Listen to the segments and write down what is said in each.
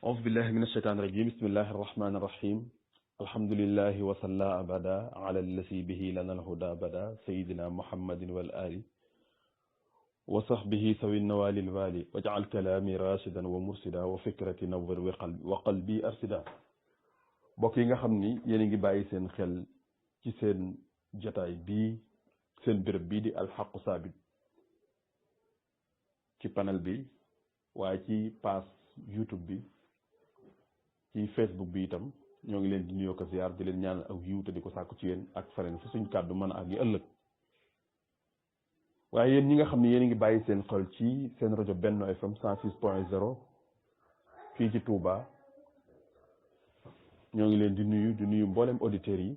أعوذ بالله من الشيطان الرجيم بسم الله الرحمن الرحيم الحمد لله وصلى أبدا على الذي به لنا الهدى بدا سيدنا محمد والآل وصحبه سوي النوال الوالي واجعل كلامي راشدا ومرشدا وفكرتي نور وقلبي أرشدا mbokk yi nga xam ni yéen a ngi bàyyi seen xel ci seen jotaay bii seen béréb bii di alxaqu saabit ci panel bi waaye ci page YouTube bi ci Facebook bi itam ñoo ngi leen di nuyoo ko ziar di leen ñaanal aw yiw te di ko sàkku ci yéen ak faren fu suñ kàddu mën a ak yi ëllëg waaye yéen ñi nga xam ne yéen a ngi bàyyi seen xel ci seen rajo Benno FM 106.0 fii ci Touba ñoo ngi leen di nuyu mboolem auditeurs yi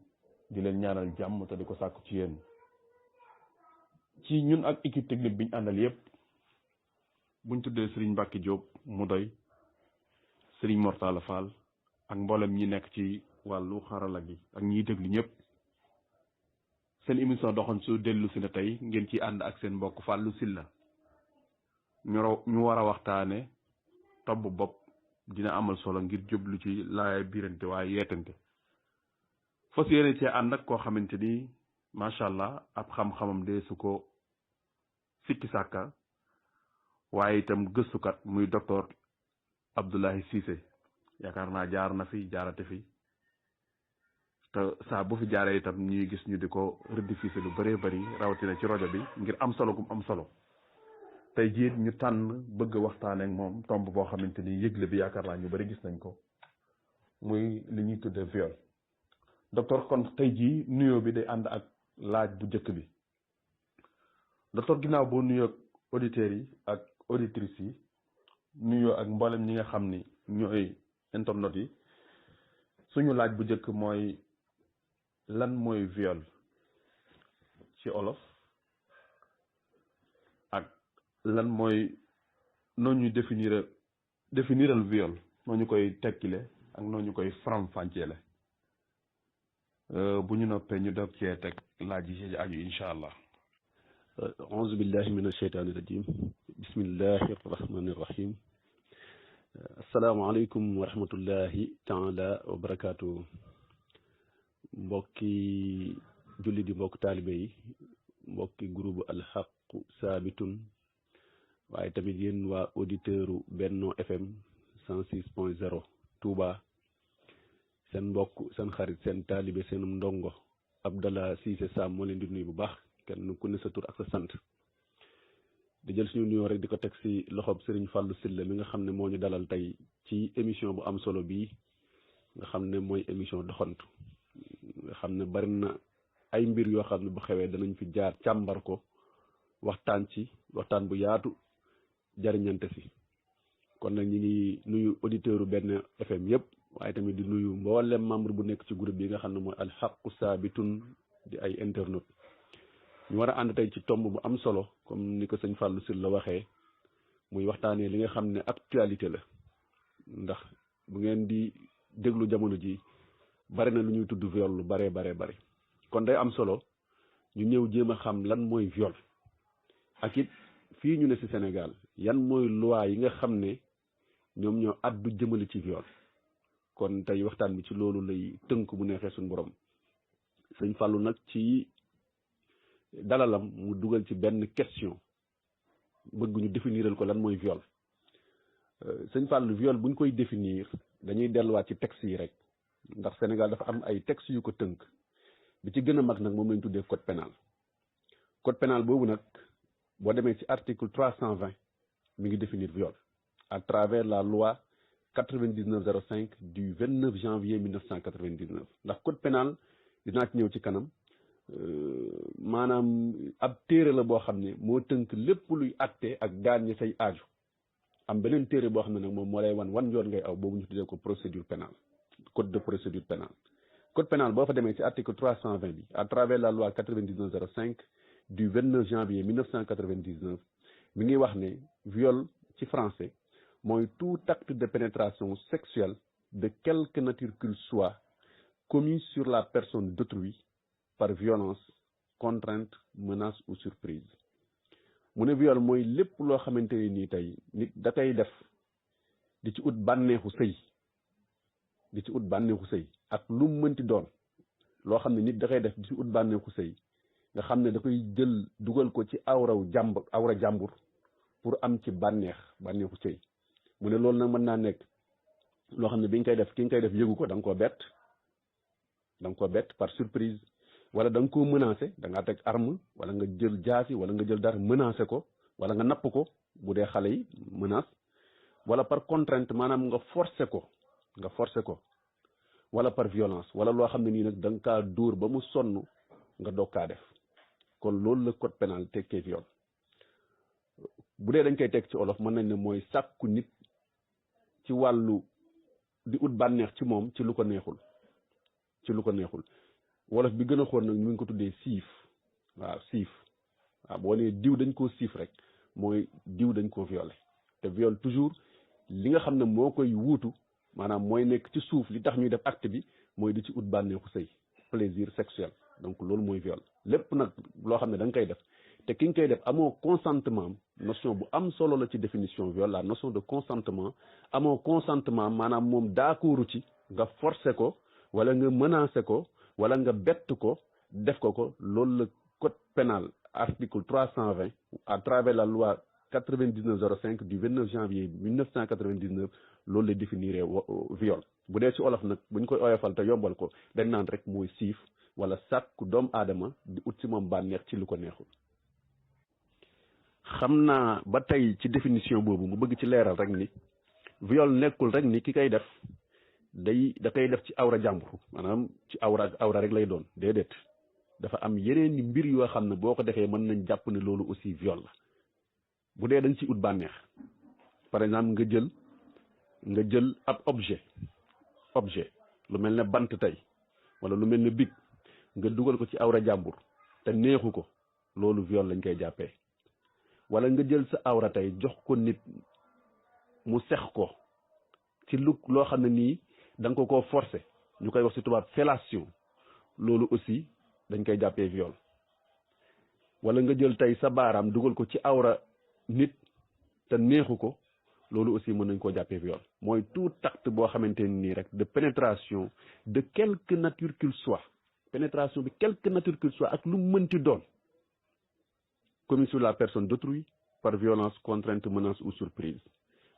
di leen ñaanal jàmm te di ko sàkku ci yéen ci ñun ak équipe technique biñ àndal yépp buñ tuddee Serigne Mbacke Diop mu doy Serigne Mortala Fall ak mboolem ñi nekk ci wàllu xarala gi ak ñiy déglu ñëpp seen émission doxantu su dellu si na tey ngeen ci ànd ak seen mbokk Fallou Sylla ñu war a waxtaane tomb bopp dina amal solo ngir jublu ci laay birante waaye yeetante fas yéene cee ànd ak koo xamante ni macha allah ab xam-xamam de su ko sikki sàkka waaye itam gëstukat muy docteur Abdoulaye Cissé yaakaar naa jaar na fi jaarate fi te saa bu fi jaaree itam ñuy gis ñu di ko rediffuser lu bëree bëri rawatina ci rajo bi ngir am solo gum am solo tey jiit ñu tànn bëgg waxtaan ak moom tomb boo xamante ni yëgle bi yaakaar naa ñu bëri gis nañ ko muy li ñuy tuddee viol docteur kon tey jii nuyoo bi day ànd ak laaj bu njëkk bi docteur ginnaaw boo nuyoo ak auditeurs yi ak auditrices yi nuyoo ak mboolem ñi nga xam ni ñooy internautes yi suñu laaj bu njëkk mooy lan mooy viol ci olof ak lan mooy noo ñuy définiral viol noo ñu koy tekkile ak noo ñu koy faram-fàcceele bu ñu noppee ñu doog cee teg laaj yi ci aju incha allah. auzu billahi min asheytaani rajim bismillahi rahmani rahim asalaamaaleykum wa rahmatullahi taala wa barakaatu mbokki julli di mbokk taalibe yi mbokki groupe alxaqu saabitun waaye tamit yéen waa auditeuru Benno FM 106.0 Touba seen mbokk seen xarit seen taalibe seen ndongo Abdallah Cissé Sam moo leen di nuyu bu baax kenn ku ne sa tur ak sa sant di jël suñu nuyoo rek di ko teg si loxob Serigne Fallou Sylla mi nga xam ne moo ñu dalal tey ci émission bu am solo bii nga xam ne mooy émission doxantu nga xam ne bari na ay mbir yoo xam ne bu xewee danañ fi jaar càmbar ko waxtaan bu yaatu jariñante si kon nag ñi ngi nuyu auditeuru Benno FM yëpp waaye tamit di nuyu mboolem membre bu nekk ci groupe bi nga xam ne mooy alxaqu saabitun di ay internautes ñu war a ànd tey ci tomb bu am solo comme ni ko sëñ Fallou Sylla waxee muy waxtaanee li nga xam ne actualité la ndax bu ngeen di déglu jamono ji bari na lu ñuy tudd viol lu bare kon day am solo ñu ñëw jéem a xam lan mooy viol ak it fii ñu ne ci Sénégal yan mooy loi yi nga xam ne ñoom ñoo addu jëmale ci viol kon tey waxtaan bi ci loolu lay tënk bu neexee suñu borom sëñ Fallou nag ci dalalam mu dugal ci benn question bëgg ñu définiral ko lan mooy viol sëñ Fallou viol buñ koy définir dañuy delluwaat ci texte yi rek ndax Sénégal dafa am ay texte yu ko tënk bi ci gën a mag nag moom lañ tuddee code pénal boobu nag boo demee ci article 320 mi ngi définir viol à travers la loi 9905 du 29 janvier 1999 ndax code pénal dinaa ci ñëw ci kanam maanaam ab téere la boo xam ne moo tënk lépp luy atte ak daan ñi say aaju am beneen téere boo xam ne nag moom moo lay wan yoon ngay aw boobu ñu tuddee ko procédure pénale code de procédure pénale code pénal boo fa demee ci article 320 bi à travers la loi 9905 du 29 janvier 1999 mi ngi wax ne viol ci français mooy tout acte de pénétration sexuelle de quelque nature qu'il soit commis sur la personne d'autrui par violence, contrainte, menace ou surprise mu ne viol mooy lépp loo xamante ni nii tey nit da koy def di ci ut bànneexu sëy ak lu mu mënti doon loo xam ne nit da koy def di ci ut bànneexu sëy nga xam ne da koy jël dugal ko ci awra jàmbur pour am ci bànneexu sëy mu ne loolu nag mën naa nekk loo xam ne bi nga koy def ki nga koy def yëgu ko da nga koo bett par surprise wala da nga koo menacé da ngaa teg arme wala nga jël jaasi wala nga jël dara menacé ko wala nga napp ko bu dee xale yi menace wala par contrainte maanaam nga forcé ko wala par violence wala loo xam ne nii nag da nga kaa dóor ba mu sonn nga doog kaa def kon loolu la code pénal tekkee viol bu dee dañ koy teg ci olof mën nañ ne mooy sàkku nit ci wàllu di ut bànneex ci moom ci lu ko neexul wolof bi gën a xool nag ñu ngi ko tuddee siif waaw boo nee diw dañ koo siif rek mooy diw dañ koo violé te viol toujours li nga xam ne moo koy wuutu maanaam mooy nekk ci suuf li tax ñuy def acte bi mooy di ci ut bànneexu sëy plaisir sexuel donc loolu mooy viol lépp nag loo xam ne da nga koy def te ki nga koy def amoo consentement notion bu am solo la ci définition viol la notion de consentement amoo consentement maanaam moom d'accordu ci nga forcé ko wala nga menacé ko wala nga bett ko def ko loolu la code pénal article 320 à travers la loi 99/05 du 29 janvier 1999 loolu la définir viol bu dee ci olof nag bu ñu koy oyofal te yombal ko dañ naan rek mooy siif wala sàkku doomu aadama di ut ci moom bànneex ci lu ko neexul. xam naa ba tey ci définition boobu mu bëgg ci leeral rek ni viol nekkul rek ni ki koy def da koy def ci awra jàmbur maanaam ci awra rek lay doon déedéet dafa am yeneen i mbir yoo xam ne boo ko defee mën nañ jàpp ne loolu aussi viol la bu dee dañ ci ut bànneex par exemple nga jël ab objet lu mel ne bant tey wala lu mel ne big nga dugal ko ci awra jàmbur te neexu ko loolu viol lañ koy jàppee wala nga jël sa awra tey jox ko nit mu sex ko ci loo xam ne nii da nga ko koo forcé ñu koy wax ci tubaab fellation loolu aussi dañ koy jàppee viol wala nga jël tey sa baaraam dugal ko ci awra nit te neexu ko loolu aussi mën nañ koo jàppee viol mooy tout acte boo xamante nii rek de pénétration de quelque nature qu'il soit pénétration bi quelque nature qu'il soit ak lu mënti doon commis sur la personne d'autrui par violence contrainte menace ou surprise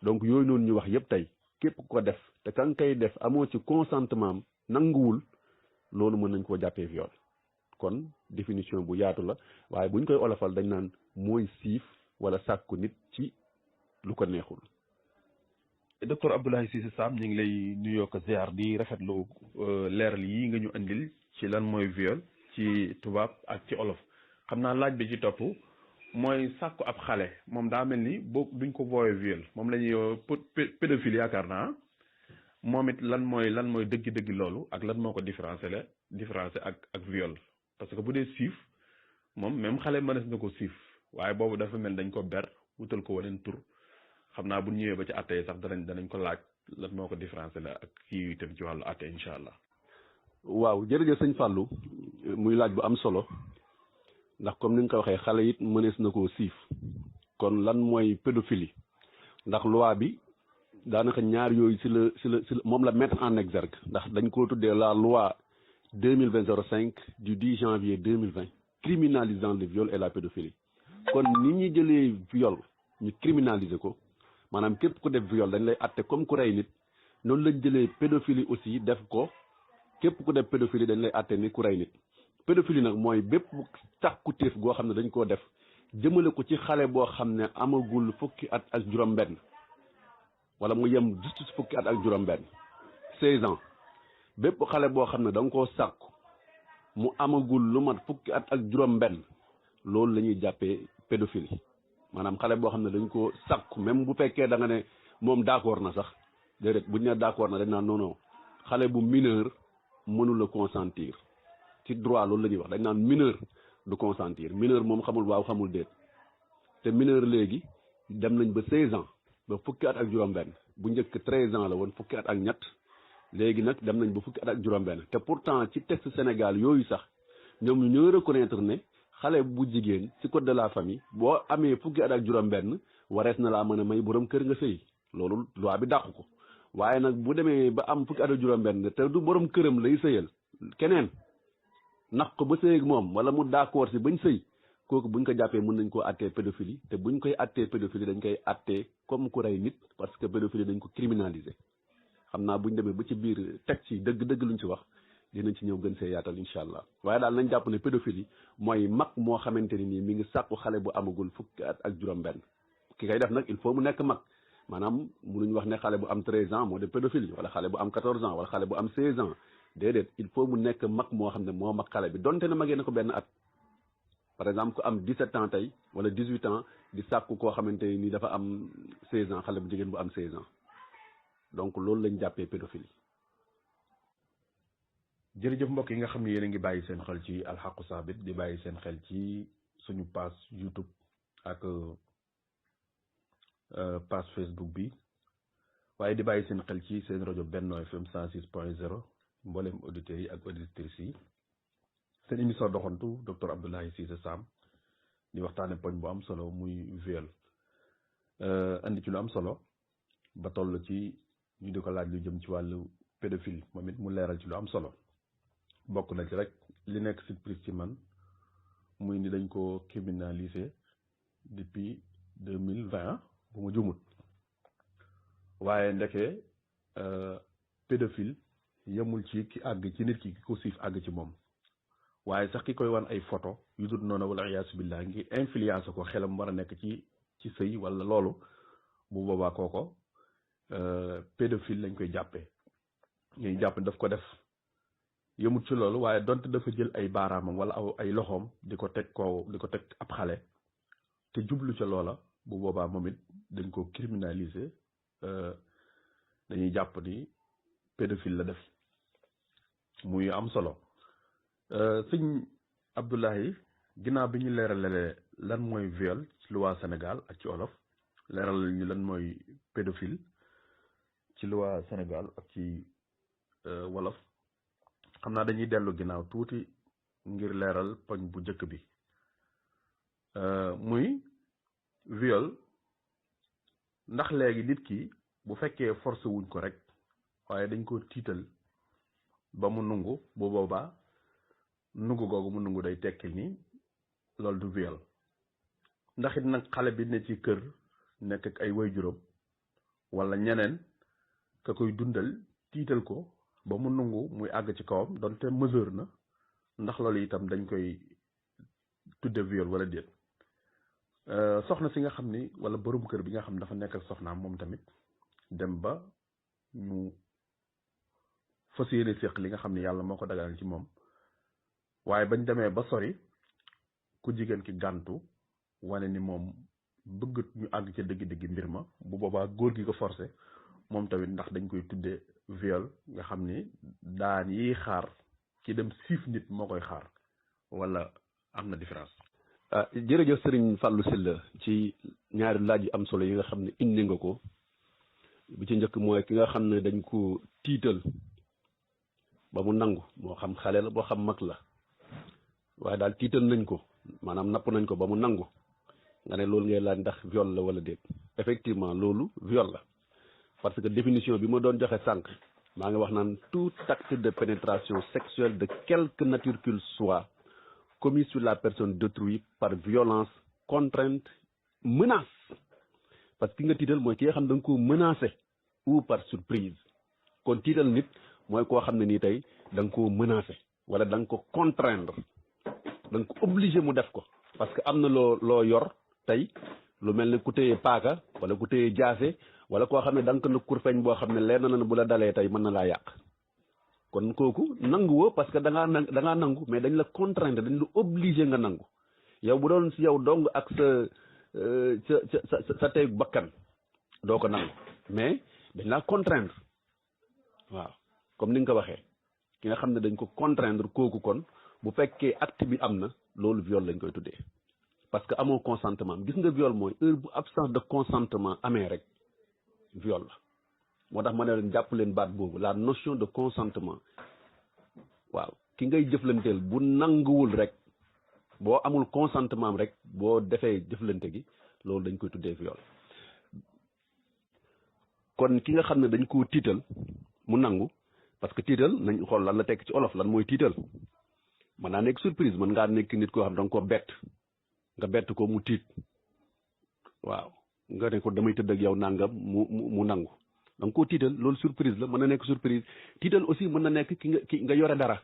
donc yooyu noonu ñu wax yépp tey képp ko def te ka nga koy def amoo ci consentement nanguwul loolu mën nañ koo jàppee viol kon définition bu yaatu la waaye buñ koy olofal dañ naan mooy siif wala sàkku nit ci lu ko neexul. docteur Abdoulaye Cissé Sam ñu ngi lay nuyoo ko ziar di rafetlu leeral yi nga ñu andil ci lan mooy viol ci tubaab ak ci olof xam naa laaj bi ci topp mooy sàkku ab xale moom daa mel ni boobu duñ ko woowee viol moom la ñuy pédophile yaakaar naa moom it lan mooy dëgg-dëgg loolu ak lan moo ko différencier ak viol parce que bu dee siif moom même xale mënees na ko siif waaye boobu dafa mel dañ ko ber wutal ko waneen tur xam naa bu ñëwee ba ci atte sax danañ ko laaj lan moo ko différencier la ak kii itam ci wàllu atte incha allah. waaw jërëjëf sëñ Fallou muy laaj bu am solo ndax comme ni nga ko waxee xale it mënees na koo siif kon lan mooy pédophilie ndax loi bi daanaka ñaar yooyu si la moom la mettre en exergue ndax dañ koo tuddee la loi 2020/05 du 10 janvier 2020 criminalisant le viol et la pédophilie kon ni ñuy jëlee viol ñu criminaliser ko maanaam képp ku def viol dañ lay atte comme ku rey nit noonu lañ jëlee pédophilie aussi def ko képp ku def pédophilie dañ lay atte ni ku rey nit pédophilie nag mooy bépp càkkutéef goo xam ne dañ koo def jëmale ko ci xale boo xam ne amagul fukki at ak juróom-benn wala mu yem juste fukki at ak juróom-benn 16 ans bépp xale boo xam ne da nga koo sàkku mu amagul lu mat fukki at ak juróom-benn loolu la ñuy jàppee pédophilie maanaam xale boo xam ne dañ koo sàkku même bu fekkee da nga ne moom d'accord na sax déedéet bu ñu nee d'accord na dañ naan non xale bu mineur mënul a consentir ci droit loolu la ñuy wax dañ naan mineur du consentir mineur moom xamul waaw xamul déet te mineur léegi dem nañ ba 16 ans ba fukki at ak juróom-benn bu njëkk 13 ans la woon fukki at ak ñett léegi nag dem nañ ba fukki at ak juróom-benn te pourtant ci texte Sénégal yooyu sax ñoom ñu ñoo reconnaître ne xale bu jigéen ci code de la famille boo amee fukki at ak juróom-benn warees na laa mën a may borom kër nga sëy loolu loi bi dàqu ko waaye nag bu demee ba am fukki at ak juróom-benn te du borom këram lay sëyal keneen nax ko ba sëy ak moom wala mu d'accord si bañ sëy kooku buñ ko jàppee mën nañ koo attee pédophilie te buñ koy attee pédophilie dañ koy attee comme ku rey nit parce que pédophilie dañ ko criminaliser xam naa buñ demee ba ci biir texte yi dëgg-dëgg luñ ci wax dinañ ci ñëw gën see yaatal incha allah waaye daal nañ jàpp ne pédophilie mooy mag moo xamante ni nii mi ngi sàkku xale bu amagul fukki at ak juróom-benn ki koy def nag il faut mu nekk mag maanaam munuñ wax ne xale bu am 13 ans moo def pédophile wala xale bu am 14 ans wala xale bu am 16 ans déedéet il faut mu nekk mag moo xam ne moo mag xale bi donte ne magee na ko benn at par exemple ku am 17 ans tey wala 18 ans di sàkku koo xamante ni dafa am 16 ans xale bu jigéen bu am 16 ans donc loolu lañ jàppee pédophilie. jërëjëf mbokk yi nga xam ne yéen a ngi bàyyi seen xel ci alxaqu saabit di bàyyi seen xel ci suñu page YouTube ak page Facebook bi waaye di bàyyi seen xel ci seen rajo Benno FM 106.0 mboolem auditeurs yi ak auditrices yi seen émission doxantu docteur Abdoulaye Cissé Sam di waxtaane poñ bu am solo muy viol andi ci lu am solo ba toll ci ñu di ko laaj lu jëm ci wàllu pédophile moom it mu leeral ci lu am solo bokk na ci rek li nekk surprise ci man muy ni dañ ko criminaliser depuis 2020 bu ma jumut waaye ndeke pédophile yemul ci ki àgg ci nit ki ko siif àgg ci moom waaye sax ki koy wan ay photo yu dul noonu wala iyaasu billah ngi influence ko xelam war a nekk ci sëy wala loolu bu boobaa kooko pédophile lañ koy jàppee ñuy jàpp daf ko def yëmut ci loolu waaye donte dafa jël ay baaraamam wala ay loxoom di ko teg ab xale te jublu ca loola bu boobaa moom it dañ ko criminaliser dañuy jàpp ni pédophile la def muy am solo sëñ Abdoulaye ginnaaw bi ñu leeralalee lan mooy viol ci loi Sénégal ak ci olof leeral ñu lan mooy pédophile ci loi Sénégal ak ci wolof xam naa dañuy dellu ginnaaw tuuti ngir leeral poñ bu njëkk bi muy viol ndax léegi nit ki bu fekkee force wuñ ko rek waaye dañ ko tiital ba mu nungu bu boobaa nungu googu mu nungu day tekkil ni loolu du viol ndax it nag xale bi ne ci kër nekk ak ay waajuram wala ñeneen ka koy dundal tiital ko ba mu nungu muy àgg ci kawam donte mesure na ndax loolu itam dañ koy tudde viol wala déet soxna si nga xam ni wala borom kër bi nga xam ne dafa nekk ak soxnaam moom tamit dem ba ñu fas yéene séq li nga xam ne yàlla moo ko dagal ci moom waaye bañ demee ba sori ku jigéen ki gàntu wane ni moom bëgg ñu àgg ca dëgg-dëgg mbir ma bu boobaa góor gi ko forcé moom tamit ndax dañ koy tuddee viol nga xam ni daan yi xaar ki dem siif nit moo koy xaar wala am na différence. jërëjëf Serigne Fallou Sylla ci ñaari laaj yu am solo yi nga xam ne indi nga ko bi ci njëkk mooy ki nga xam ne dañ ko tiital ba mu nangu moo xam xale la boo xam mag la waaye daal tiital nañ ko maanaam napp nañ ko ba mu nangu nga ne loolu ngay laaj ndax viol la wala déet effectivement loolu viol la parce que définition bi ma doon joxe sànq maa ngi wax naan tout acte de pénétration sexuelle de quelque nature qu'il soit commis sur la personne d'autrui par violence, contrainte, menace. Parce que ki nga tiital mooy ki nga xam ne da nga ko menacé ou par surprise kon tiital nit mooy koo xam ne nii tey da nga koo menacé wala da nga ko contraindre da nga ko obligé mu def ko parce que am na loo yor tey lu mel ne ku téye paaka wala ku téye jaase wala koo xam ne da nga ko na kurfeñ boo xam ne leer na bu la dalee tey mën na laa yàq kon kooku nanguwoo parce que da ngaa nangu mais dañ la contraindre dañ la obligé nga nangu yow bu doon si yow dong ak sa tey bakkan doo ko nangu mais dañ la contraindre waaw comme ni nga ko waxee ki nga xam ne dañ ko contraindre kooku kon bu fekkee acte bi am na loolu viol lañ koy tuddee parce que amoo consentement gis nga viol mooy heure bu absence de consentement amee rek viol la moo tax ma ne leen jàpp leen baat boobu la notion de consentement waaw ki ngay jëflanteel bu nanguwul rek boo amul consentement am rek boo defee jëflante gi loolu dañ koy tuddee viol kon ki nga xam ne dañ koo tiital mu nangu parce que tiital nañ xool lan la tekk ci olof lan mooy tiital mën naa nekk surprise mën ngaa nekk nit koo xam da nga ko bett nga bett ko mu tiit waaw nga ne ko damay tëdd ak yow nangam mu nangu da nga koo tiital loolu surprise la mën na nekk surprise tiital aussi mën na nekk ki nga yore dara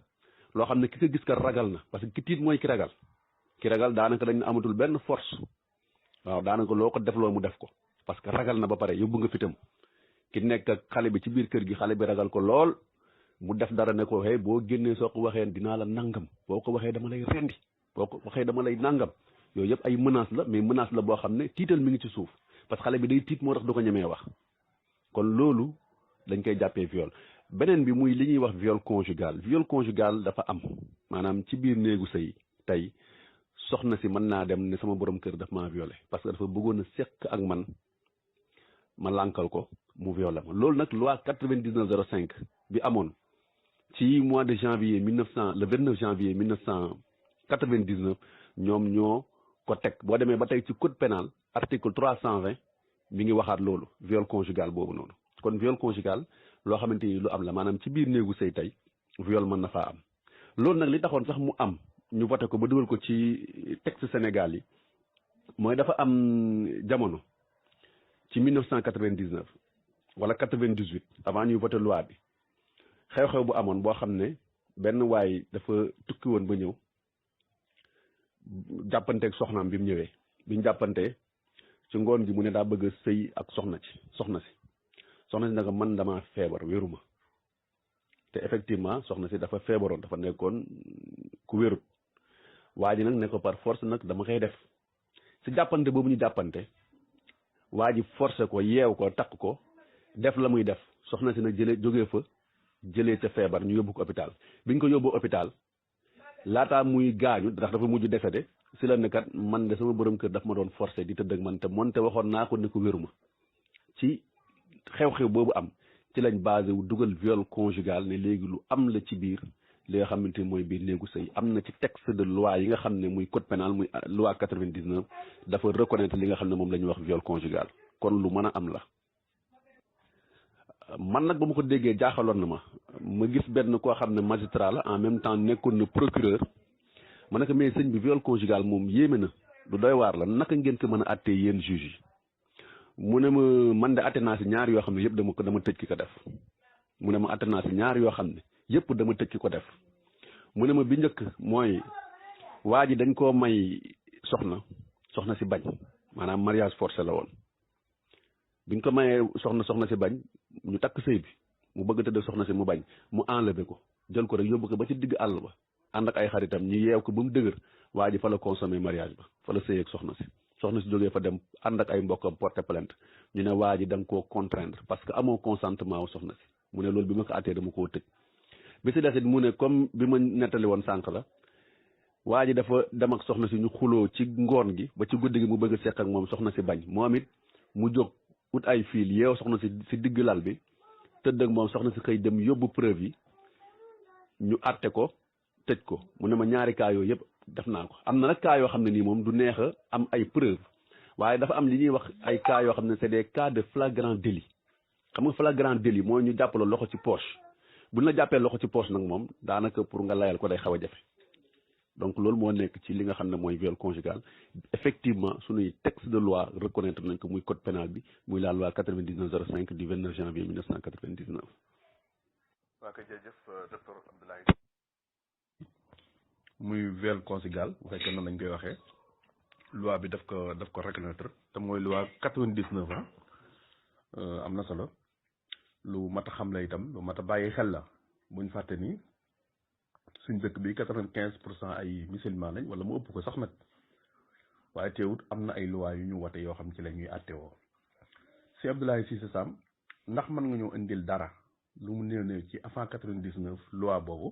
loo xam ne ki ko gis ka ragal na parce que ki tiit mooy ki ragal daanaka dañ amatul benn force waaw daanaka loo ko def loo mu def ko parce que ragal na ba pare yóbbu nga fitam ki nekk ak xale bi ci biir kër gi xale bi ragal ko lool mu def dara ne ko hey boo génnee soo ko waxee dinaa la nangam boo ko waxee dama lay rendi boo ko waxee dama lay nangam yooyu yëpp ay menace la mais menace la boo xam ne tiital mi ngi ci suuf parce que xale bi day tiit moo tax du ko ñemee wax kon loolu dañ koy jàppee viol beneen bi muy li ñuy wax viol conjugal dafa am maanaam ci biir néegu sëy tey soxna si mën naa dem ne sama borom kër daf maa violé parce que dafa bëggoon a seq ak man ma lànkal ko mu violé ma loolu nag loi 99/05 bi amoon ci mois de janvier le 29 janvier 1999 ñoom ñoo ko teg boo demee ba tey ci code pénal article 320 mi ngi waxaat loolu viol conjugal boobu noonu kon viol conjugal loo xamante ni lu am la maanaam ci biir néegu sëy tey viol mën na faa am loolu nag li taxoon sax mu am ñu voté ko ba dugal ko ci texte Sénégal yi mooy dafa am jamono ci 1999 wala 98 avant ñuy voté loi bi xew-xew bu amoon boo xam ne benn waay dafa tukki woon ba ñëw jàppanteeg soxnaam bi mu ñëwee biñ jàppantee ci ngoon gi mu ne daa bëgg a sëy ak soxna si nag man dama feebar wéruma te effectivement soxna si dafa feebaroon dafa nekkoon ku wérut waa ji nag ne ko par force nag dama koy def si jàppante boobu ñu jàppante waa ji forcé ko yeew ko takk ko def la muy def soxna si nag jëlee ca feebar ñu yóbbu ko hôpital biñ ko yóbbu hôpital laataa muy gaañu ndax dafa mujj décédé si la ne kat man de sama borom kër daf ma doon forcé di tëdd ak man te moonte waxoon naa ko ne ko wéruma ci xew-xew boobu am ci lañ basé wu dugal viol conjugal ne léegi lu am la ci biir li nga xamante ni mooy biir néegu sëy am na ci texte de loi yi nga xam ne muy code pénal muy loi 99 dafa reconnaître li nga xam ne moom la ñuy wax viol conjugal kon lu mën a am la man nag ba ma ko déggee jaaxaloon na ma gis benn koo xam ne magistrat la en même temps nekkoon na procureur ma ne ko mais sëñ bi viol conjugal moom yéeme na lu doy waar la naka ngeen ko mën a àttee yéen juge yi mu ne ma man de àtte naa si ñaar yoo xam ne yëpp dama tëj ki ko def mu ne ma àtte naa si ñaar yoo xam ne yëpp dama tëj ki ko def mu ne ma bi njëkk mooy waa ji dañ koo may soxna si bañ maanaam mariage forcé la woon biñ ko mayee soxna si bañ ñu takk sëy bi mu bëgg tëdd soxna si mu bañ mu enlever ko jël ko rek yóbbu ko ba ci digg àll ba ànd ak ay xaritam ñu yeew ko ba mu dëgër waa ji fa la consommé mariage ba fa la sëy ak soxna si jógee fa dem ànd ak ay mbokkam porter plainte ñu ne waa ji da nga koo contraindre parce que amoo consentement wu soxna si mu ne loolu bi ma ko àttee dama koo tëj bi si desit mu ne comme bi ma nettali woon sànq la waa ji dafa dem ak soxna si ñu xuloo ci ngoon gi ba ci guddi gi mu bëgg a seq ak moom soxna si bañ moom it mu jóg ut ay fiil yeew soxna si digg lal bi tëdd ak moom soxna si xëy dem yóbbu preuve yi ñu àtte ko tëj ko mu ne ma ñaari cas yooyu yëpp def naa ko am na nag cas yoo xam ne nii moom du neex a am ay preuve waaye dafa am li ñuy wax ay cas yoo xam ne c'est des cas de flagrant délit xam nga flagrant délit mooy ñu jàppaloo loxo ci poche buñ la jàppee loxo ci poche nag moom daanaka pour nga layal ko day xaw a jafe donc loolu moo nekk ci li nga xam ne mooy viol conjugal effectivement suñuy texte de loi reconnaître nañ ko muy code pénal bi muy la loi 99/05 du 29 janvier 1999. waa kay jërëjëf docteur Abdoulaye. muy viol conjugal bu fekkee noonu lañ koy waxee loi bi daf ko reconnaître te mooy loi 99 ans am na solo lu mat a xam la itam lu mat a bàyyi xel la buñ fàtte ni suñ dëkk bi 95% ay musulman lañ wala mu ëpp ko sax nag waaye teewut am na ay loi yu ñu wote yoo xam ci la ñuy àttewoo si Abdoulaye Cissé Sam ndax mën nga ñëw indil dara lu mu néew ci avant 99 loi boobu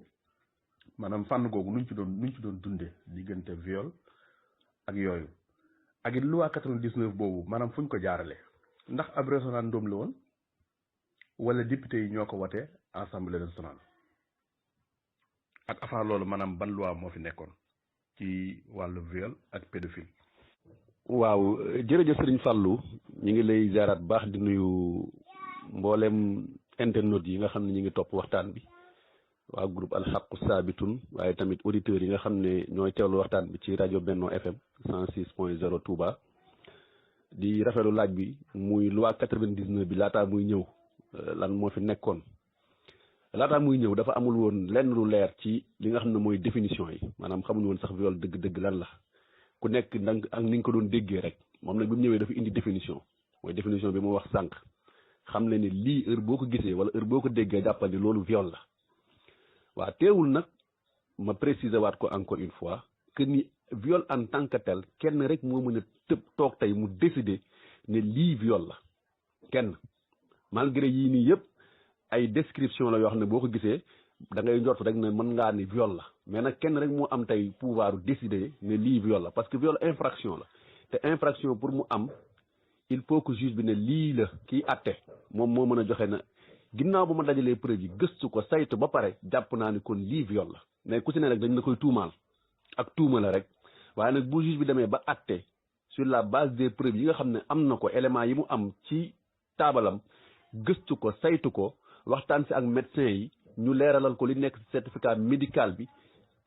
maanaam fànn googu nuñ ci doon dundee diggante viol ak yooyu ak it loi 99 boobu maanaam fuñ ko jaarale ndax ab référendum la woon wala député yi ñoo ko wote assemblée nationale ak avant loolu maanaam ban loi moo fi nekkoon ci wàllu viol ak pédophile. waaw jërëjëf Serigne Fallou ñu ngi lay ziaraat baax di nuyu mboolem internautes yi nga xam ne ñu ngi topp waxtaan bi waa groupe alxaqu saabitun waaye tamit auditeurs yi nga xam ne ñooy teewlu waxtaan bi ci rajo Benno FM 106.0 Touba di rafetlu laaj bi muy loi 99 bi laataa muy ñëw lan moo fi nekkoon laataa muy ñëw dafa amul woon lenn lu leer ci li nga xam ne mooy définition yi maanaam xamuñu woon sax viol dëgg-dëgg lan la ku nekk nag ak ni nga ko doon déggee rek moom nag bi mu ñëwee dafa indi définition mooy définition bi mu wax sànq xam ne ni lii heure boo ko gisee wala heure boo ko déggee jàppal ni loolu viol la waaw teewul nag ma préciser waat ko encore une fois que ni viol en tant que tel kenn rek moo mën a tëb toog tey mu décider ne lii viol la kenn malgré yii nii yëpp ay description la yoo xam ne boo ko gisee da ngay njort rek ne mën ngaa ni viol la mais nag kenn rek moo am tey pouvoir décider ne lii viol la parce que viol infraction la te infraction pour mu am il faut que juge bi ne lii la kii àtte moom moo mën a joxe na ginnaaw ba ma dajalee preuve yi gëstu ko saytu ba pare jàpp naa ni kon lii viol la mais ku ci ne rek dañ la koy tuumaal ak tuuma la rek waaye nag bu juge bi demee ba àtte sur la base des preuves yi nga xam ne am na ko éléments yi mu am ci taabalam gëstu ko saytu ko waxtaan si ak médecin yi ñu leeralal ko li nekk certificat médical bi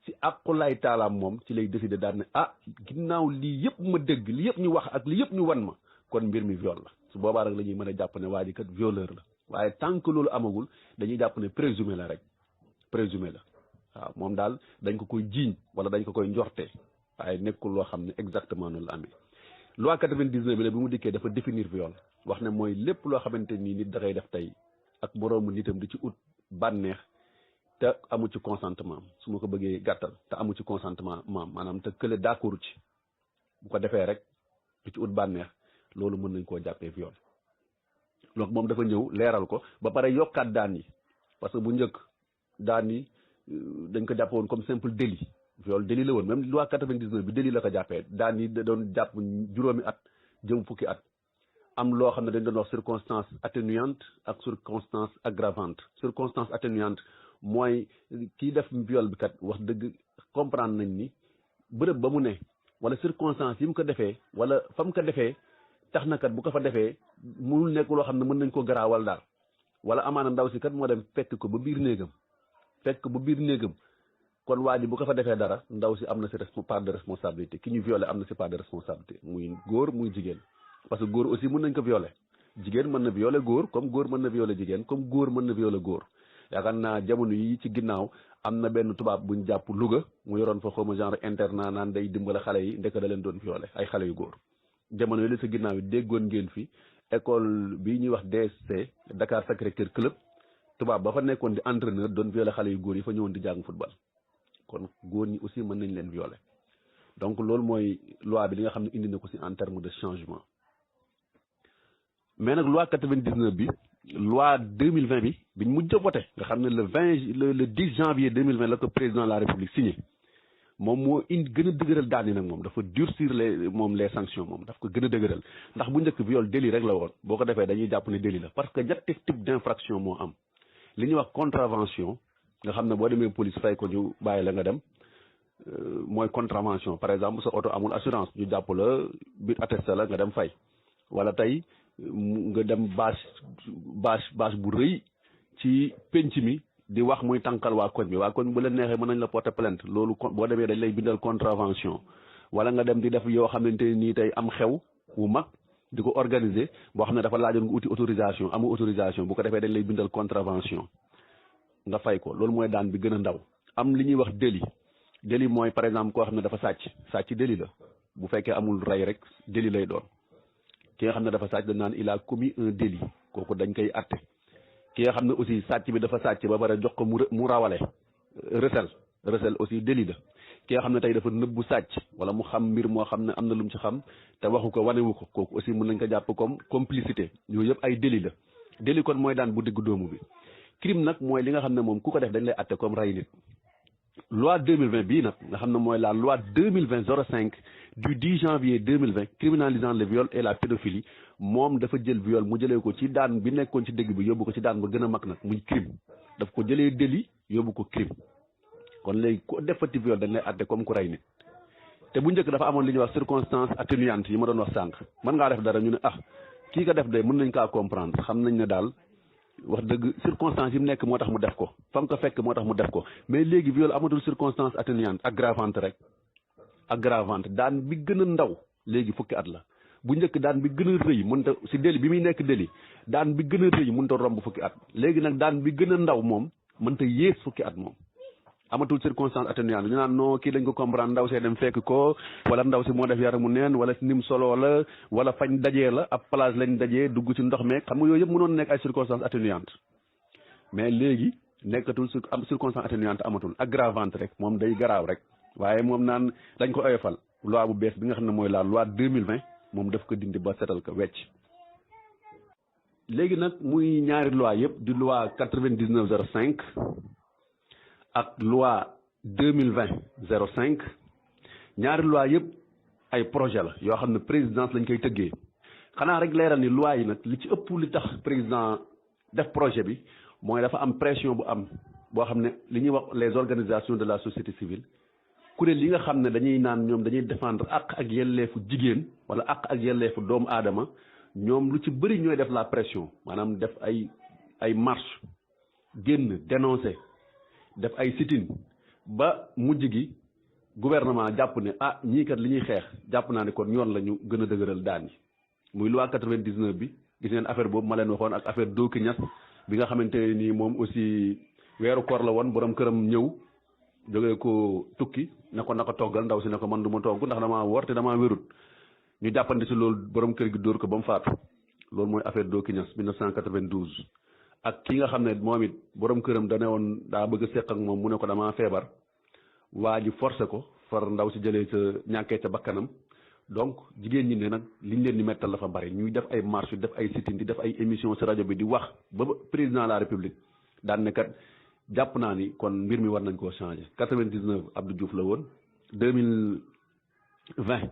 si aqulaay taalaam moom ci lay décider daal ne ah ginnaaw lii yëpp ma dégg li yëpp ñu wax ak li yëpp ñu wan ma kon mbir mi viol la su boobaa rek la ñuy mën a jàpp ne waa ji kat violeur la waaye tant que loolu amagul dañuy jàpp ne présumé la rek présumé la waaw moom daal dañ ko koy jiiñ wala dañ ko koy njorte waaye nekkul loo xam ne exactement noonu la amee loi 99 bi la bi mu dikkee dafa définir viol wax ne mooy lépp loo xamante nii nit da koy def tey ak moroomu nitam di ci ut bànneex te amu ci consentement su ma ko bëggee gàttal te amu ci consentement maanaam te kële d'accord ci bu ko defee rek di ci ut bànneex loolu mën nañ koo jàppee viol donc moom dafa ñëw leeral ko ba pare yokkaat daan yi parce que bu njëkk daan yi dañ ko jàppe woon comme simple délit viol délit la woon même loi 99 bi délit la ko jàppee daan yi da doon jàpp juróomi at jëm fukki at am loo xam ne dañ doon wax circonstance atténuante ak circonstance aggravante circonstance atténuante mooy kii def viol bi kat wax dëgg comprendre nañ ni bërëb ba mu ne wala circonstance yi mu ko defee wala fa mu ko defee tax na kat bu ko fa defee munul nekk loo xam ne mën nañ ko garaawal daal wala amaana ndaw si kat moo dem fekk ko ba biir néegam kon waa ji bu ko fa defee dara ndaw si am na si part de responsabilité ki ñu violé am na si part de responsabilité muy góor muy jigéen parce que góor aussi mën nañ ko violé jigéen mën na violé góor comme góor mën na violé jigéen comme góor mën na violé góor yaakaar naa jamono yi ci ginnaaw am na benn tubaab buñ jàpp Louga mu yoroon fa xawma genre internat naan day dimbale xale yi ndekk da leen doon violé ay xale yu góor jamono yi la sa ginnaaw yi déggoon ngeen fi école bi ñuy wax DSC Dakar Sacré-Cœur club tubaab ba fa nekkoon di entraîneur doon violé xale yu góor yi fa ñëwoon di jàng football kon góor ñi aussi mën nañ leen violé donc loolu mooy loi bi li nga xam ne indi na ko si en terme de changement mais nag loi 99 bi loi 2020 bi biñ mujj a voté nga xam ne le 10 janvier 2020 la ko président de la République signé moom moo indi gën a dëgëral daan yi nag moom dafa durcir les sanctions moom daf ko gën a dëgëral ndax bu njëkk viol délit rek la woon boo ko defee dañuy jàpp ne délit la parce que ñetti type d'infraction moo am li ñuy wax contravention nga xam ne boo demee police fay ko ñu bàyyi la nga dem mooy contravention par exemple sa oto amul assurance ñu jàpp la biir attesté la nga dem fay wala tey nga dem bâche bu rëy ci penc mi di wax muy tànkal waa koñ bu leen neexee mën nañ la porter plainte loolu boo demee dañ lay bindal contravention wala nga dem di def yoo xamante nii tey am xew wu mag di ko organiser boo xam ne dafa laajoon nga uti autorisation amu autorisation bu ko defee dañ lay bindal contravention nga fay ko loolu mooy daan bi gën a ndaw am li ñuy wax délit mooy par exemple koo xam ne dafa sàcc délit la bu fekkee amul rey rek délit lay doon ki nga xam ne dafa sàcc dañ naan il a commis un délit kooku dañ koy atte ki nga xam ne aussi sàcc bi dafa sàcc ba pare jox ko mu rawale recel aussi délit la ki nga xam ne tey dafa nëbbu sàcc wala mu xam mbir moo xam ne am na lu mu ci xam te waxu ko wanewu ko kooku aussi mën nañ ko jàpp comme complicité yooyu yëpp ay délit la délit kon mooy daan bu diggu doomu bi crime nag mooy li nga xam ne moom ku ko def dañ lay atte comme rey nit loi 2020 bii nag nga xam ne mooy la loi 2020-05 du 10 janvier 2020 criminalisant le viol et la pédophilie moom dafa jël viol mu jëlee ko ci daan bi nekkoon ci dégg bi yóbbu ko ci daan ba gën a mag nag muy crime daf ko jëlee délit yóbbu ko crime kon léegi ku defati viol dañ lay atte comme ku rey nit te bu njëkk dafa amoon li ñuy wax circonstance atténuante yi ma doon wax sànq mën ngaa def dara ñu ne kii ko def de mën nañ kaa comprendre xam nañ ne daal wax dëgg circonstance yi mu nekk moo tax mu def ko fa mu ko fekk moo tax mu def ko mais léegi viol amatul circonstance atténuante aggravante rek aggravante daan bi gën a ndaw léegi fukki at la bu njëkk daan bi gën a rëy mënta si délit bi muy nekk délit daan bi gën a rëy mënta romb fukki at léegi nag daan bi gën a ndaw moom mënta yées fukki at moom amatul circonstance atténuante ñu naan non kii dañ ko comprendre ndaw see dem fekk ko wala ndaw si moo def yaramu neen wala si nim solo la wala fañ dajee la ab place lañ dajee dugg ci ndox meeg xam nga yooyu yëpp mënoon nekk ay circonstance atténuante mais léegi nekkatul circonstance atténuante amatul aggravante rek moom day garaaw rek waaye moom naan dañ ko oyofal loi bu bees bi nga xam ne mooy la loi 2020 moom daf ko dindi ba setal ko wecc léegi nag muy ñaari loi yëpp di loi 99/05 ak loi 2020/05 ñaari loi yëpp ay projet la yoo xam ne présidence lañ koy tëggee xanaa rek leeral ni loi yi nag li ci ëpp li tax président def projet bi mooy dafa am pression bu am boo xam ne li ñuy wax les organisations de la société civile kuréel yi nga xam ne dañuy naan ñoom dañuy défendre àq ak yelleefu jigéen wala àq ak yelleefu doomu aadama ñoom lu ci bëri ñooy def la pression maanaam def ay marche génn dénoncer def ay sit-in ba mujj gi gouvernement jàpp ne ñii kat li ñuy xeex jàpp naa ne kon yoon la ñu gën a dëgëral daan yi muy loi 99 bi gis ngeen affaire boobu ma leen waxoon ak affaire Doki Niass bi nga xamante nii moom aussi weeru koor la woon borom këram ñëw jógee ko tukki ne ko naka toggal ndaw si ne ko man du ma togg ndax damaa woor te damaa wérut ñu jàppandi si loolu borom kër gi dóor ko ba mu faatu loolu mooy affaire Doki Niass 1992 ak ki nga xam ne moom it borom këram da ne woon daa bëgg a seq ak moom mu ne ko damaa feebar waa ji forcé ko far ndaw si jëlee sa ñàkkee ca bakkanam donc jigéen ñi ne nag liñ leen di mettal dafa bari ñuy def ay marche def ay sit-in di def ay émission si rajo bi di wax ba président de la république daan ne kat jàpp naa ni kon mbir mi war nañ koo changer 99 Abdou Diouf la woon 2020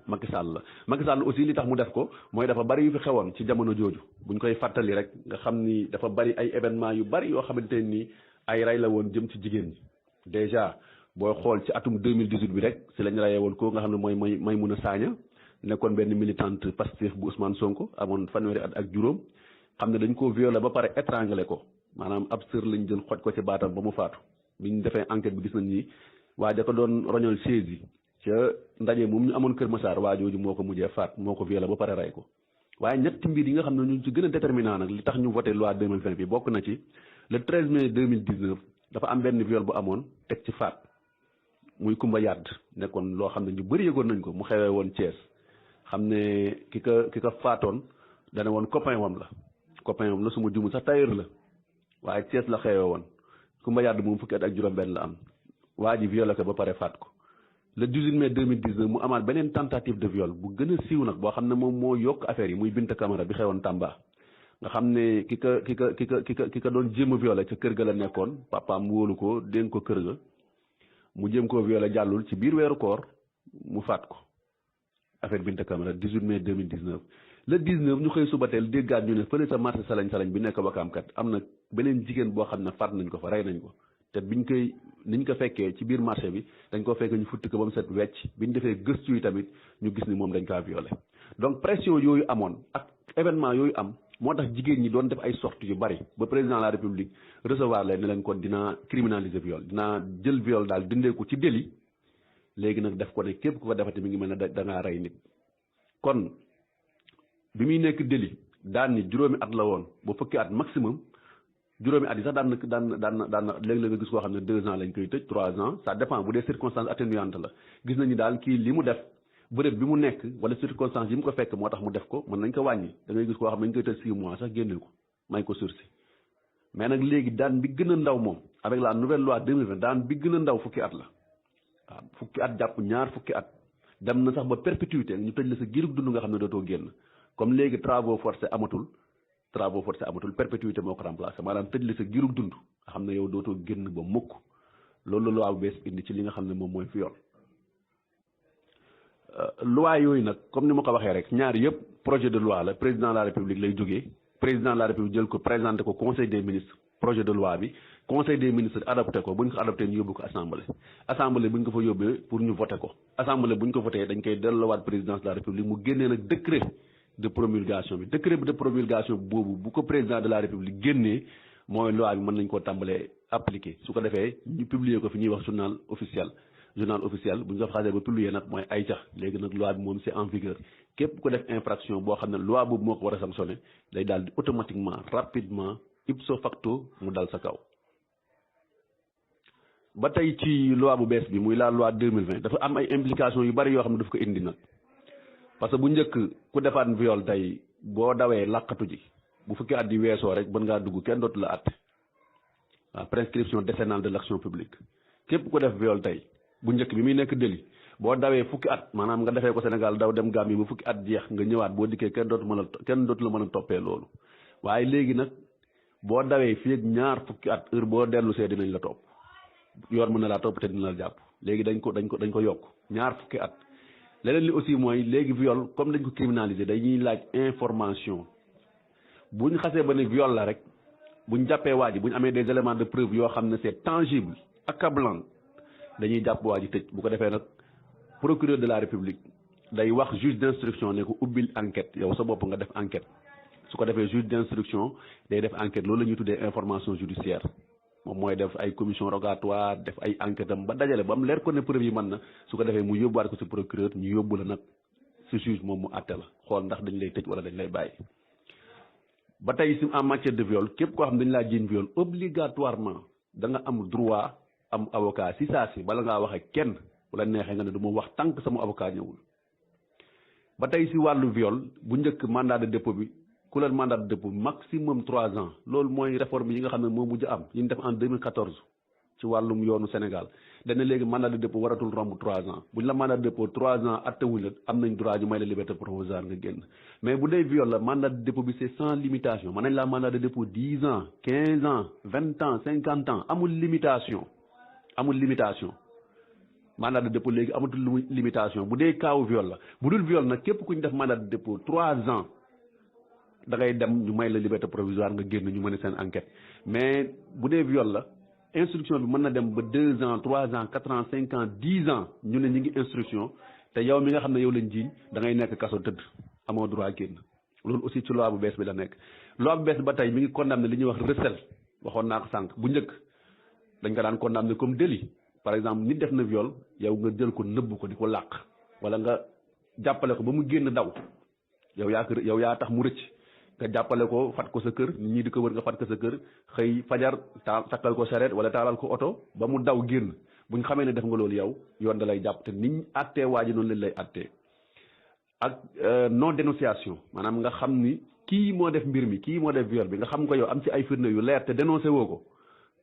Macky Sall la Macky Sall aussi li tax mu def ko mooy dafa bari yu fi xewoon ci jamono jooju buñ koy fàttali rek nga xam ni dafa bari ay événement yu bari yoo xamante ni ay rey la woon jëm ci jigéen ñi déjà booy xool ci atum 2018 bi rek si lañ rayee woon ko nga xam ne mooy Maïmouna Sagna nekkoon benn militante Pastef bu Ousmane Sonko amoon fanweeri at ak juróom xam ne dañ ko violé ba pare étranglé ko maanaam ab sër lañ jël xoj ko ci baatam ba mu faatu biñ defee enquête bi gis nañ ni waa ja ko doon roñol chaise yi ca ndaje moom ñu amoon Kër Massar waa jooju moo ko mujjee faat moo ko violé ba pare rey ko waaye ñetti mbir yi nga xam ne ñu ci gën a déterminant nag li tax ñu voté loi 2020 bi bokk na ci le 13 mai 2019 dafa am benn viol bu amoon teg ci faat muy Kumba Yàdd nekkoon loo xam ne ñu bëri yëgoon nañ ko mu xewee woon Thiès xam ne ki ko faatoon dana woon copain wam la su ma jumul sax tailleur la waaye Thiès la xewee woon Kumba Yàdd moom fukki at ak juróom-benn la am waa ji violé ko ba pare faat ko le 18 mai 2019 mu amaat beneen tentative de viol bu gën a siiw nag boo xam ne moom moo yokk affaire yi muy Binta Camara bi xewoon Tamba nga xam ne ki ka doon jéem a violé ca kër ga la nekkoon papaam wóolu ko dénk ko kër ga mu jéem koo violé jàllul ci biir weeru koor mu faat ko affaire Binta Camara 18 mai 2019 le 19 ñu xëy subateel déggaat ñu ne fële sa marché salañ bi nekk Wakaam kat am na beneen jigéen boo xam ne faat nañ ko fa rey nañ ko te niñ ko fekkee ci biir marché bi dañ ko fekk ñu futti ko ba mu set wecc biñ defee gëstu yi tamit ñu gis ni moom dañ kaa violé donc pression yooyu amoon ak événement yooyu am moo tax jigéen ñi doon def ay sorties yu bari ba président de la république recevoir leen ne leen kon dinaa criminaliser viol dinaa jël viol daal dindee ko ci délit léegi nag def ko ne képp ku ko defati mi ngi mel ne da ngaa rey nit kon bi muy nekk délit daan ni juróomi at la woon ba fukki at maximum juróomi at yi sax daan na léeg-léeg nga gis koo xam ne 2 ans lañ koy tëj 3 ans ça dépend bu dee circonstance atténuante la gis nañu daal kii li mu def bërëb bi mu nekk wala circonstance yi mu ko fekk moo tax mu def ko mën nañ ko wàññi da ngay gis koo xam ne dañ koy tëj 6 mois sax génneel ko may ko sursis mais nag léegi daan bi gën a ndaw moom avec la nouvelle loi 2020 daan bi gën a ndaw fukki at la waaw fukki at jàpp ñaar fukki at dem na sax ba perpétuité ñu tëj la sa giirug dund nga xam ne dootoo génn comme léegi travaux forcés amatul perpétuité moo ko remplacé maanaam tëj la sa giirug dund nga xam ne yow dootoo génn ba mukk loolu la loi bu bees indi ci li nga xam ne moom mooy viol loi yooyu nag comme ni ma ko waxee rek ñaar yëpp projet de loi la président de la république lay jógee président de la république jël ko présenté ko conseil des ministres projet de loi bi conseil des ministres adopté ko bu ñu ko adopté ñu yóbbu ko assemblée bu ñu ko fa yóbbee pour ñu voté ko assemblée bu ñu ko voté dañ koy delloowaat présidence de la république mu génnee nag décret de promulgation bi décret de promulgation boobu bu ko président de la république génnee mooy loi bi mën nañ koo tàmbalee appliquer su ko defee ñu publier ko fi ñuy wax journal officiel bu ñu ko xasee ba publier nag mooy ay cax léegi nag loi bi moom c'est en vigueur képp ko def infraction boo xam ne loi boobu moo ko war a sanctionné day daal di automatiquement rapidement ipso facto mu dal sa kaw. ba tey ci loi bu bees bi muy la loi 2020 dafa am ay implications yu bari yoo xam ne daf ko indi nag parce que bu njëkk ku defaat viol tey boo dawee làqatu ji bu fukki at yi weesoo rek mën ngaa dugg kenn dootu la àtte waaw prescription décennale de l'action publique képp ku def viol tey bu njëkk bi muy nekk délit boo dawee fukki at maanaam nga defee ko Sénégal daw dem Gambie ba fukki at jeex nga ñëwaat boo dikkee kenn dootu la mën a toppee loolu waaye léegi nag boo dawee fii ak ñaar fukki at heure boo dellu see dinañ la topp yoon mën na laa topp te dina la jàpp léegi dañ ko yokk ñaar fukki at. leneen li aussi mooy léegi viol comme dañ ko criminaliser dañuy laaj information buñ xasee ba ne viol la rek buñ jàppee waa ji buñ amee des éléments de preuve yoo xam ne c'est tangible accablant dañuy jàpp waa ji tëj bu ko defee nag procureur de la république day wax juge d'instruction ne ko ubbil enquête yow sa bopp nga def enquête su ko defee juge d'instruction day def enquête loolu la ñuy tuddee information judiciaire moom mooy def ay commission rogatoire def ay enquête am ba dajale ba mu leer ko ne preuve yi mën na su ko defee mu yóbbuwaat ko ci procureur ñu yóbbu la nag ci juge moom mu àtte la xool ndax dañ lay tëj wala dañ lay bàyyi. ba tey ci en matière de viol képp koo xam dañ laa jiiñ viol obligatoirement da nga am droit am avocat ci saa si bala ngaa waxee kenn wala neexee nga ne du ma wax tànk sama avocat ñëwul. ba tey ci wàllu viol bu njëkk mandat de dépôt bi ku leen mandat de dépôt maximum 3 ans loolu mooy réforme yi nga xam ne moo mujj am yi ñu def en 2014 ci wàllum yoonu Sénégal dana léegi mandat de dépôt waratul romb 3 ans bu ñu la mandat de dépôt 3 ans attewuñ la am nañ droit ñu may la liberté provisoire nga génn mais bu dee viol la mandat de dépôt bi c'est sans limitation mën nañ la mandat de dépôt 10 ans 15 ans 20 ans 50 ans amul limitation mandat de dépôt léegi amatul limitation bu dee kaawu viol la bu dul viol nag képp ku ñu def mandat de dépôt 3 ans da ngay dem ñu may la liberté provisoire nga génn ñu mën a seen enquête mais bu dee viol la instruction bi mën na dem ba 2 ans 3 ans 4 ans 5 ans 10 ans ñu ne ñu ngi instruction te yow mi nga xam ne yow lañ jiiñ da ngay nekk kaso tëdd amoo droit génn loolu aussi ci loi bu bees bi la nekk. loi bu bees bi ba tey mi ngi condamné li ñuy wax recel waxoon naa ko sànq bu njëkk dañ ko daan condamné comme délit par exemple nit def na viol yow nga jël ko nëbb ko di ko làq wala nga jàppale ko ba mu génn daw yow yaa tax mu rëcc. nga jàppale ko fat ko sa kër ñii di ko wër nga fat ko sa kër xëy fajar takkal ko charrette wala taalal ko oto ba mu daw génn buñ xamee ne def nga loolu yow yoon da lay jàpp te niñ attee waa ji noonu lañ lay attee ak non dénonciation maanaam nga xam ni kii moo def mbir mi kii moo def viol bi nga xam ko yow am ci ay firnde yu leer te dénoncé woo ko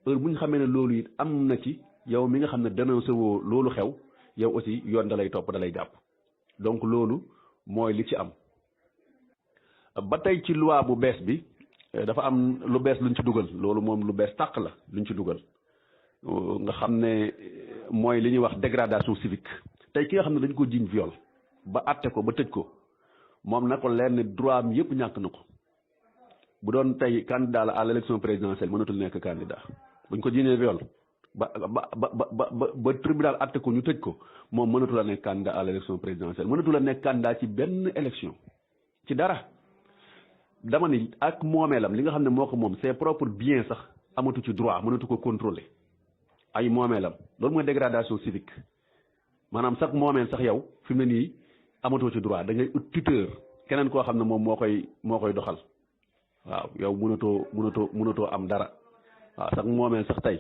heure bu ñu xamee ne loolu it am na ci yow mi nga xam ne dénoncé woo loolu xew yow aussi yoon da lay topp da lay jàpp donc loolu mooy li ci am. ba tey ci loi bu bees bi dafa am lu bees luñ ci dugal loolu moom lu bees tàq la luñ ci dugal nga xam ne mooy li ñuy wax dégradation civique tey ki nga xam ne dañ ko jiiñ viol ba àtte ko ba tëj ko moom na ko leer ne droit am yëpp ñàkk na ko bu doon tey candidat la à l'élection présidentielle mënatul nekk candidat buñ ko jiiñee viol ba tribunal àtte ko ñu tëj ko moom mënatul a nekk candidat à l'élection présidentielle mënatul a nekk candidat ci benn élection ci dara. dama ni ak moomeelam li nga xam ne moo ko moom ses propres biens sax amatu ci droit mënatu ko contrôler ay moomeelam loolu mooy dégradation civique maanaam sax moomeel sax yow fi mu ne nii amatoo ci droit da ngay ut tuteur keneen koo xam ne moom moo koy doxal waaw yow mënatoo am dara waaw sax moomeel sax tey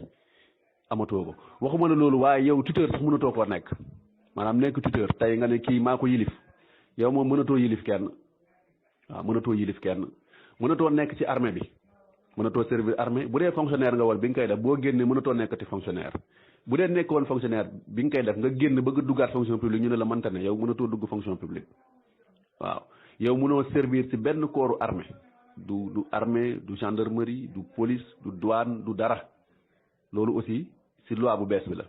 amatoo ko waxuma ne loolu waaye yow tuteur sax mënatoo koo nekk maanaam nekk tuteur tey nga ne kii maa ko yilif yow moom mënatoo yilif kenn. waaw mënatoo yilif kenn mënatoo nekk ci armée bi mënatoo servir armée bu dee fonctionnaire nga woon bi nga koy def boo génnee mënatoo nekkati fonctionnaire bu dee nekk woon fonctionnaire bi nga koy def nga génn bëgg a duggaat fonction publique ñu ne la mënta ne yow mënatoo dugg fonction publique waaw yow mënoo servir ci benn corps armée du armée du gendarmerie du police du douane du dara loolu aussi ci loi bu bees bi la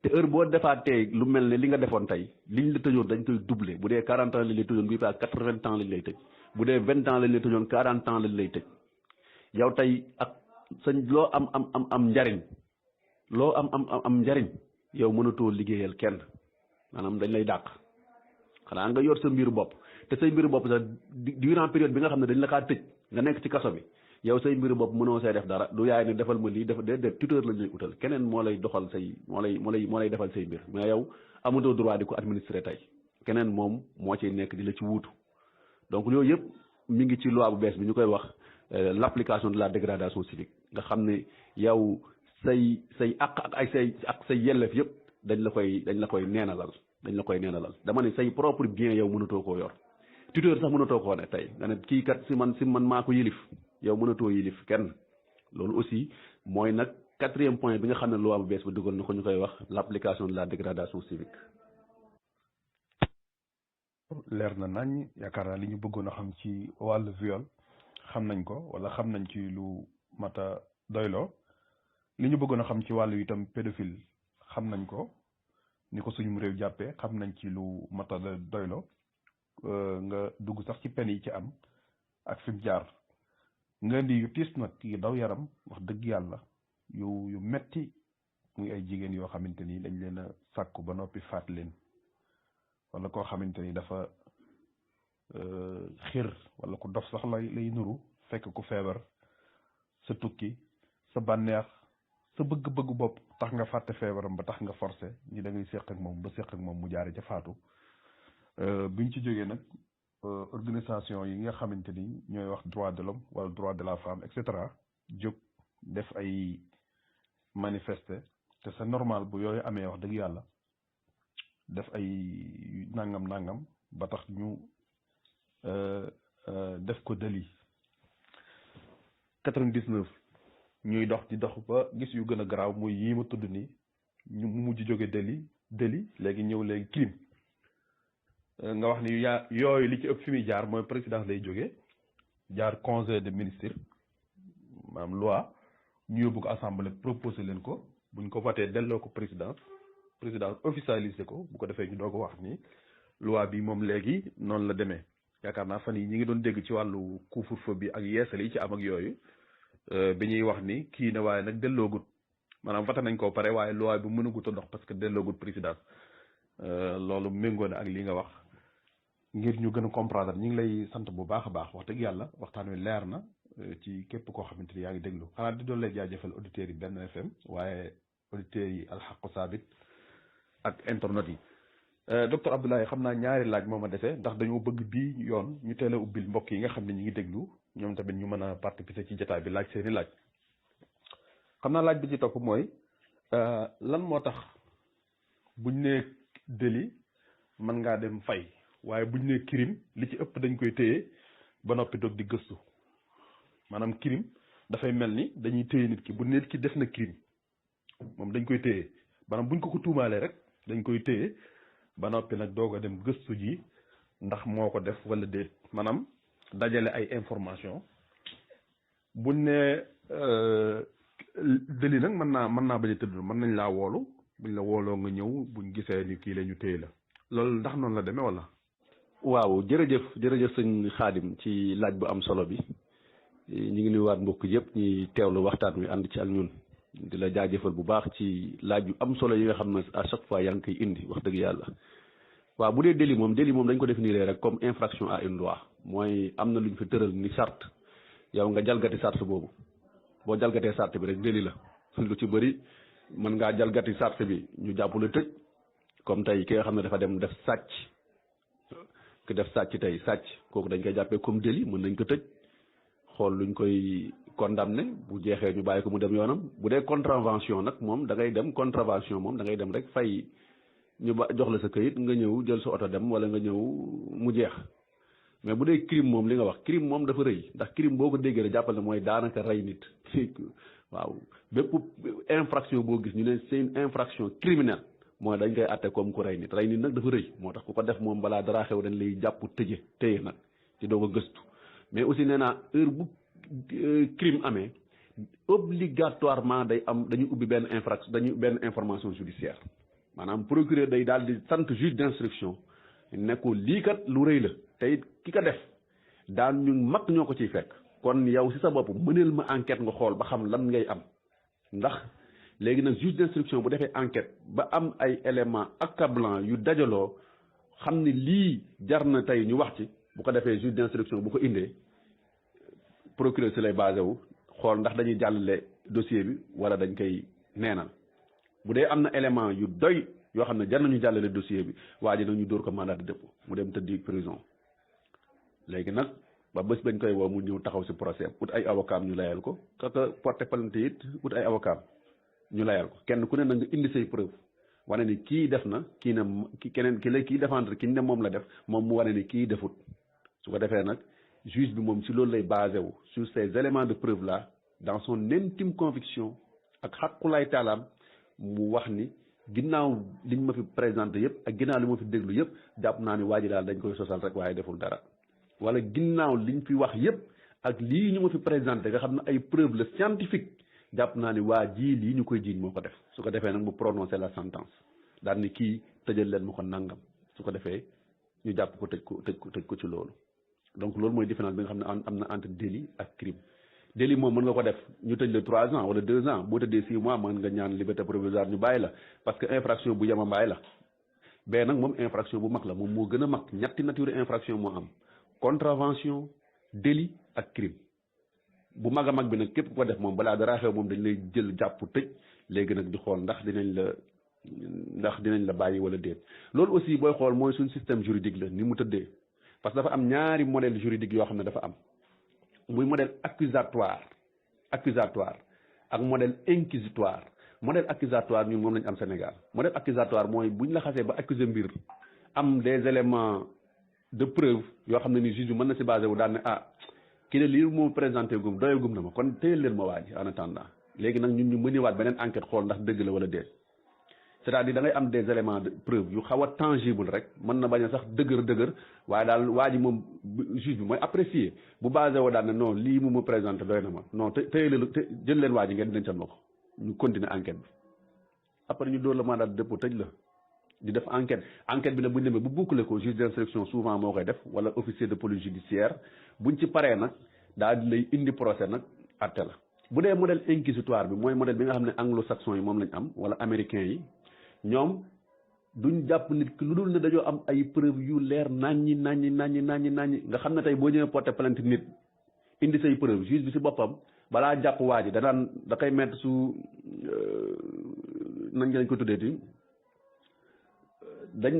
te heure boo defaatee lu mel ne li nga defoon tey liñ la tëjoon dañ koy doubler bu dee 40 ans lañ lay tëjoon bii pas 80 ans lañ lay tëj bu dee 20 ans lañ lay tëjoon 40 ans lañ lay tëj yow tey ak sañ loo am njariñ loo am njariñ yow mënatoo liggéeyal kenn maanaam dañ lay dàq xanaa nga yor sa mbiru bopp te say mbiru bopp sax durant période bi nga xam ne dañ la kaa tëj nga nekk ci kaso bi yow say mbir bopp mënoo say def dara du yaay ne defal ma lii dafa déedéet tuteur lañ lay utal keneen moo lay doxal say moo lay defal say mbir mais yow amatoo droit di ko administrer tey keneen moom moo ciy nekk di la ci wuutu donc yooyu yëpp mi ngi ci loi bu bees bi ñu koy wax l'application de la dégradation civique nga xam ne yow say àq ak say yelleef yëpp dañ la koy neenalal dama ne say propre bien yow mënatoo koo yor tuteur sax mënatoo koo ne tey nga ne kii kat si man maa ko yilif yow mënatoo yilif kenn loolu aussi mooy nag 4e point bi nga xam ne loi bu bees ba dugal na ko ñu koy wax l'application de la dégradation civique. leer na nañ yaakaar naa li ñu bëggoon a xam ci wàllu viol xam nañ ko wala xam nañ ci lu mata doyloo li ñu bëggoon a xam ci wàllu itam pédophile xam nañ ko ni ko suñu réew jàppee xam nañ ci lu mata doyloo nga dugg sax ci pen yi ci am ak fi mu jaar nga indi yu tiis nag yu daw yaram wax dëgg yàlla yu metti muy ay jigéen yoo xamante ni dañ leen a sàkku ba noppi faat leen wala koo xamante ni dafa xir wala ku dof sax lay nuru fekk ku feebar sa tukki sa bànneex sa bëgg-bëggu bopp tax nga fàtte feebaram ba tax nga forcé ni da ngay séq ak moom ba séq ak moom mu jaare ca faatu biñ ci jógee nag organisation yi nga xamante ni ñooy wax droit de l'homme wala droit de la femme et cetera jóg def ay manifester te c'est normal bu yooyu amee wax dëgg yàlla def ay nangam ba tax ñu def ko délit 99 ñuy dox di dox ba gis yu gën a garaaw muy yii ma tudd nii ñu mujj jóge délit léegi ñëw léegi crime nga wax ni yooyu li ci ëpp fi muy jaar mooy présidence lay jógee jaar conseil des ministres maanaam loi ñu yóbbu ko assemblée proposé leen ko buñ ko voté delloo ko présidence officialisé ko bu ko defee ñu doog a wax ni loi bi moom léegi noonu la demee yaakaar naa fan yi ñi ngi doon dégg ci wàllu couvre-feu bi ak yeesal yi ci am ak yooyu bi ñuy wax ni kii ne waaye nag delloogut maanaam voté nañ ko pare waaye loi bi mënagut a dox parce que delloogut présidence loolu méngoo na ak li nga wax ngir ñu gën a comprendre ñu ngi lay sant bu baax a baax wax dëgg yàlla waxtaan wi leer na ci képp koo xamante ni yaa ngi déglu xanaa di doon lay jaajëfal auditeurs yi benn FM waaye auditeurs yi alxaqu saabit ak internet yi docteur Abdoulaye xam naa ñaari laaj moo ma dese ndax dañoo bëgg bii yoon ñu teel a ubbil mbokk yi nga xam ne ñu ngi déglu ñoom tamit ñu mën a participer ci jotaay bi laaj seeni laaj xam naa laaj bi ci topp mooy lan moo tax buñ nee délit mën ngaa dem fay waaye buñ nee crime li ci ëpp dañ koy téye ba noppi doog di gëstu maanaam crime dafay mel ni dañuy téye nit ki bu nit ki def na crime moom dañ koy téye maanaam buñ ko tuumaalee rek dañ koy téye ba noppi nag doog a dem gëstu ji ndax moo ko def wala déet maanaam dajale ay information buñ ne délit nag mën naa bañ a tëdd mën nañ laa woolu buñ la wooloo nga ñëw buñ gisee ni kii la ñu téye la loolu ndax noonu la demee wala. waaw jërëjëf sëñ Xaadim ci laaj bu am solo bi ñu ngi nuyuwaat mbokk yëpp ñi teewlu waxtaan wi ànd ci ak ñun di la jaajëfal bu baax ci laaj yu am solo yi nga xam ne à chaque fois yaa ngi koy indi wax dëgg yàlla. waaw bu dee délit moom dañ ko définir rek comme infraction à une loi mooy am na lu ñu fi tëral ni charte yow nga jalgati charte boobu boo jalgatee charte bi rek délit la lu ci bëri mën ngaa jalgati charte bi ñu jàpp la tëj comme tey ki nga xam ne dafa dem def sàcc ki def sàcc tey sàcc kooku dañ koy jàppee comme délit mën nañ ko tëj xool luñ koy condamné bu jeexee ñu bàyyi ko mu dem yoonam bu dee contravention nag moom da ngay dem contravention moom da ngay dem rek fay ñu ba jox la sa këyit nga ñëw jël sa oto dem wala nga ñëw mu jeex mais bu dee crime moom li nga wax crime moom dafa rëy ndax crime boo ko déggee rek jàppal ne mooy daanaka rey nit waaw bépp infraction boo gis ñu ne c'est une infraction criminelle mooy dañ koy atte comme ku rey nit nag dafa rëy moo tax ku ko def moom balaa dara xew dañ lay jàpp téye nag ci doog a gëstu mais aussi nee naa heure bu crime amee obligatoirement dañuy ubbi benn information judiciaire maanaam procureur day daal di sant juge d'instruction ne ko lii kat lu rëy la te it ki ko def daan ñu mag ñoo ko ciy fekk kon yow si sa bopp mëneel ma enquête nga xool ba xam lan ngay am ndax léegi nag juge d'instruction bu defee enquête ba am ay éléments accablants yu dajaloo xam ne lii jar na tey ñu wax ci bu ko defee juge d'instruction bu ko indee procureur si lay basé wu xool ndax dañuy jàllale dossier bi wala dañ koy neenal bu dee am na élément yu doy yoo xam ne jar nañu jàllale dossier bi waa ji nag ñu dóor ko mandat de dépôt mu dem tëddi prison léegi nag ba bés bañ koy woo mu ñëw taxaw si procès ut ay avocat ñu layal ko kaka porté plainte it ut ay avocat ñu layal ko kenn ku ne na nga indi say preuve wane ni kii def na kii ne keneen ki la kii défendre ki ne moom la def moom mu wane ni kii defut su ko defee nag juge bi moom si loolu lay basé wu sur ces éléments de preuve là dans son intime conviction ak xaqulaay taalaam mu wax ni ginnaaw liñ ma fi présenté yëpp ak ginnaaw li ma fi déglu yëpp jàpp naa ni waa ji daal dañ koy sosal rek waaye deful dara wala ginnaaw liñ fi wax yëpp ak lii ñu ma fi présenté nga xam ne ay preuve la scientifique jàpp naa ni waa ji lii ñu koy jiiñ moo ko def su ko defee nag mu prononcé la sentence daal ni kii tëjal leen ma ko nangam su ko defee ñu jàpp ko tëj ko ci loolu donc loolu mooy différence bi nga xam ne am na entre délit ak crime délit moom mën nga ko def ñu tëj la 3 ans wala 2 ans boo tëddee 6 mois mën nga ñaan liberté provisoire ñu bàyyi la parce que infraction bu yema mbaay la bee nag moom infraction bu mag la moom moo gën a mag ñetti nature infraction moo am contravention délit ak crime bu mag a mag bi nag képp ko def moom balaa dara xew moom dañ lay jël jàpp tëj léegi nag di xool ndax dinañ la bàyyi wala déet loolu aussi booy xool mooy suñ système juridique la ni mu tëddee parce que dafa am ñaari modèle juridique yoo xam ne dafa am muy modèle accusatoire ak modèle inquisitoire modèle accusatoire ñun moom lañ am Sénégal modèle accusatoire mooy buñ la xasee ba accuser mbir am des éléments de preuve yoo xam ne ni juge bi mën na si basé wu daal ne kii de lii moo présenté gum doyee gum na ma kon téyel leen ma waaj en attendant léegi nag ñun ñu mënewaat beneen enquête xool ndax dëgg la wala déet c'est-à-dire da ngay am des éléments de preuve yu xaw a tangible rek mën na bañ a sax dëgër waaye daal waa ji moom juge bi mooy apprécier bu basé woo daal ne non lii mu ma présenté doy na ma non téyel jël leen waa ji ngeen dencal ma ko ñu continuer enquête bi après ñu dóor la mandat de dépôt tëj la di def enquête bi nag bu ñu demee bu boucler ko juge d'instruction souvent moo koy def wala officier de police judiciaire buñ ci paree nag daal di lay indi procès nag atte la bu dee modèle inquisitoire bi mooy modèle bi nga xam ne anglo-saxon yi moom lañ am wala américain yi ñoom duñ jàpp nit ki lu dul ne dañoo am ay preuve yu leer naññi nga xam ne tey boo ñëwee porter plainte nit indi say preuve juge bi si boppam balaa jàpp waa ji da koy mettre su nañ lañ ko tuddeeti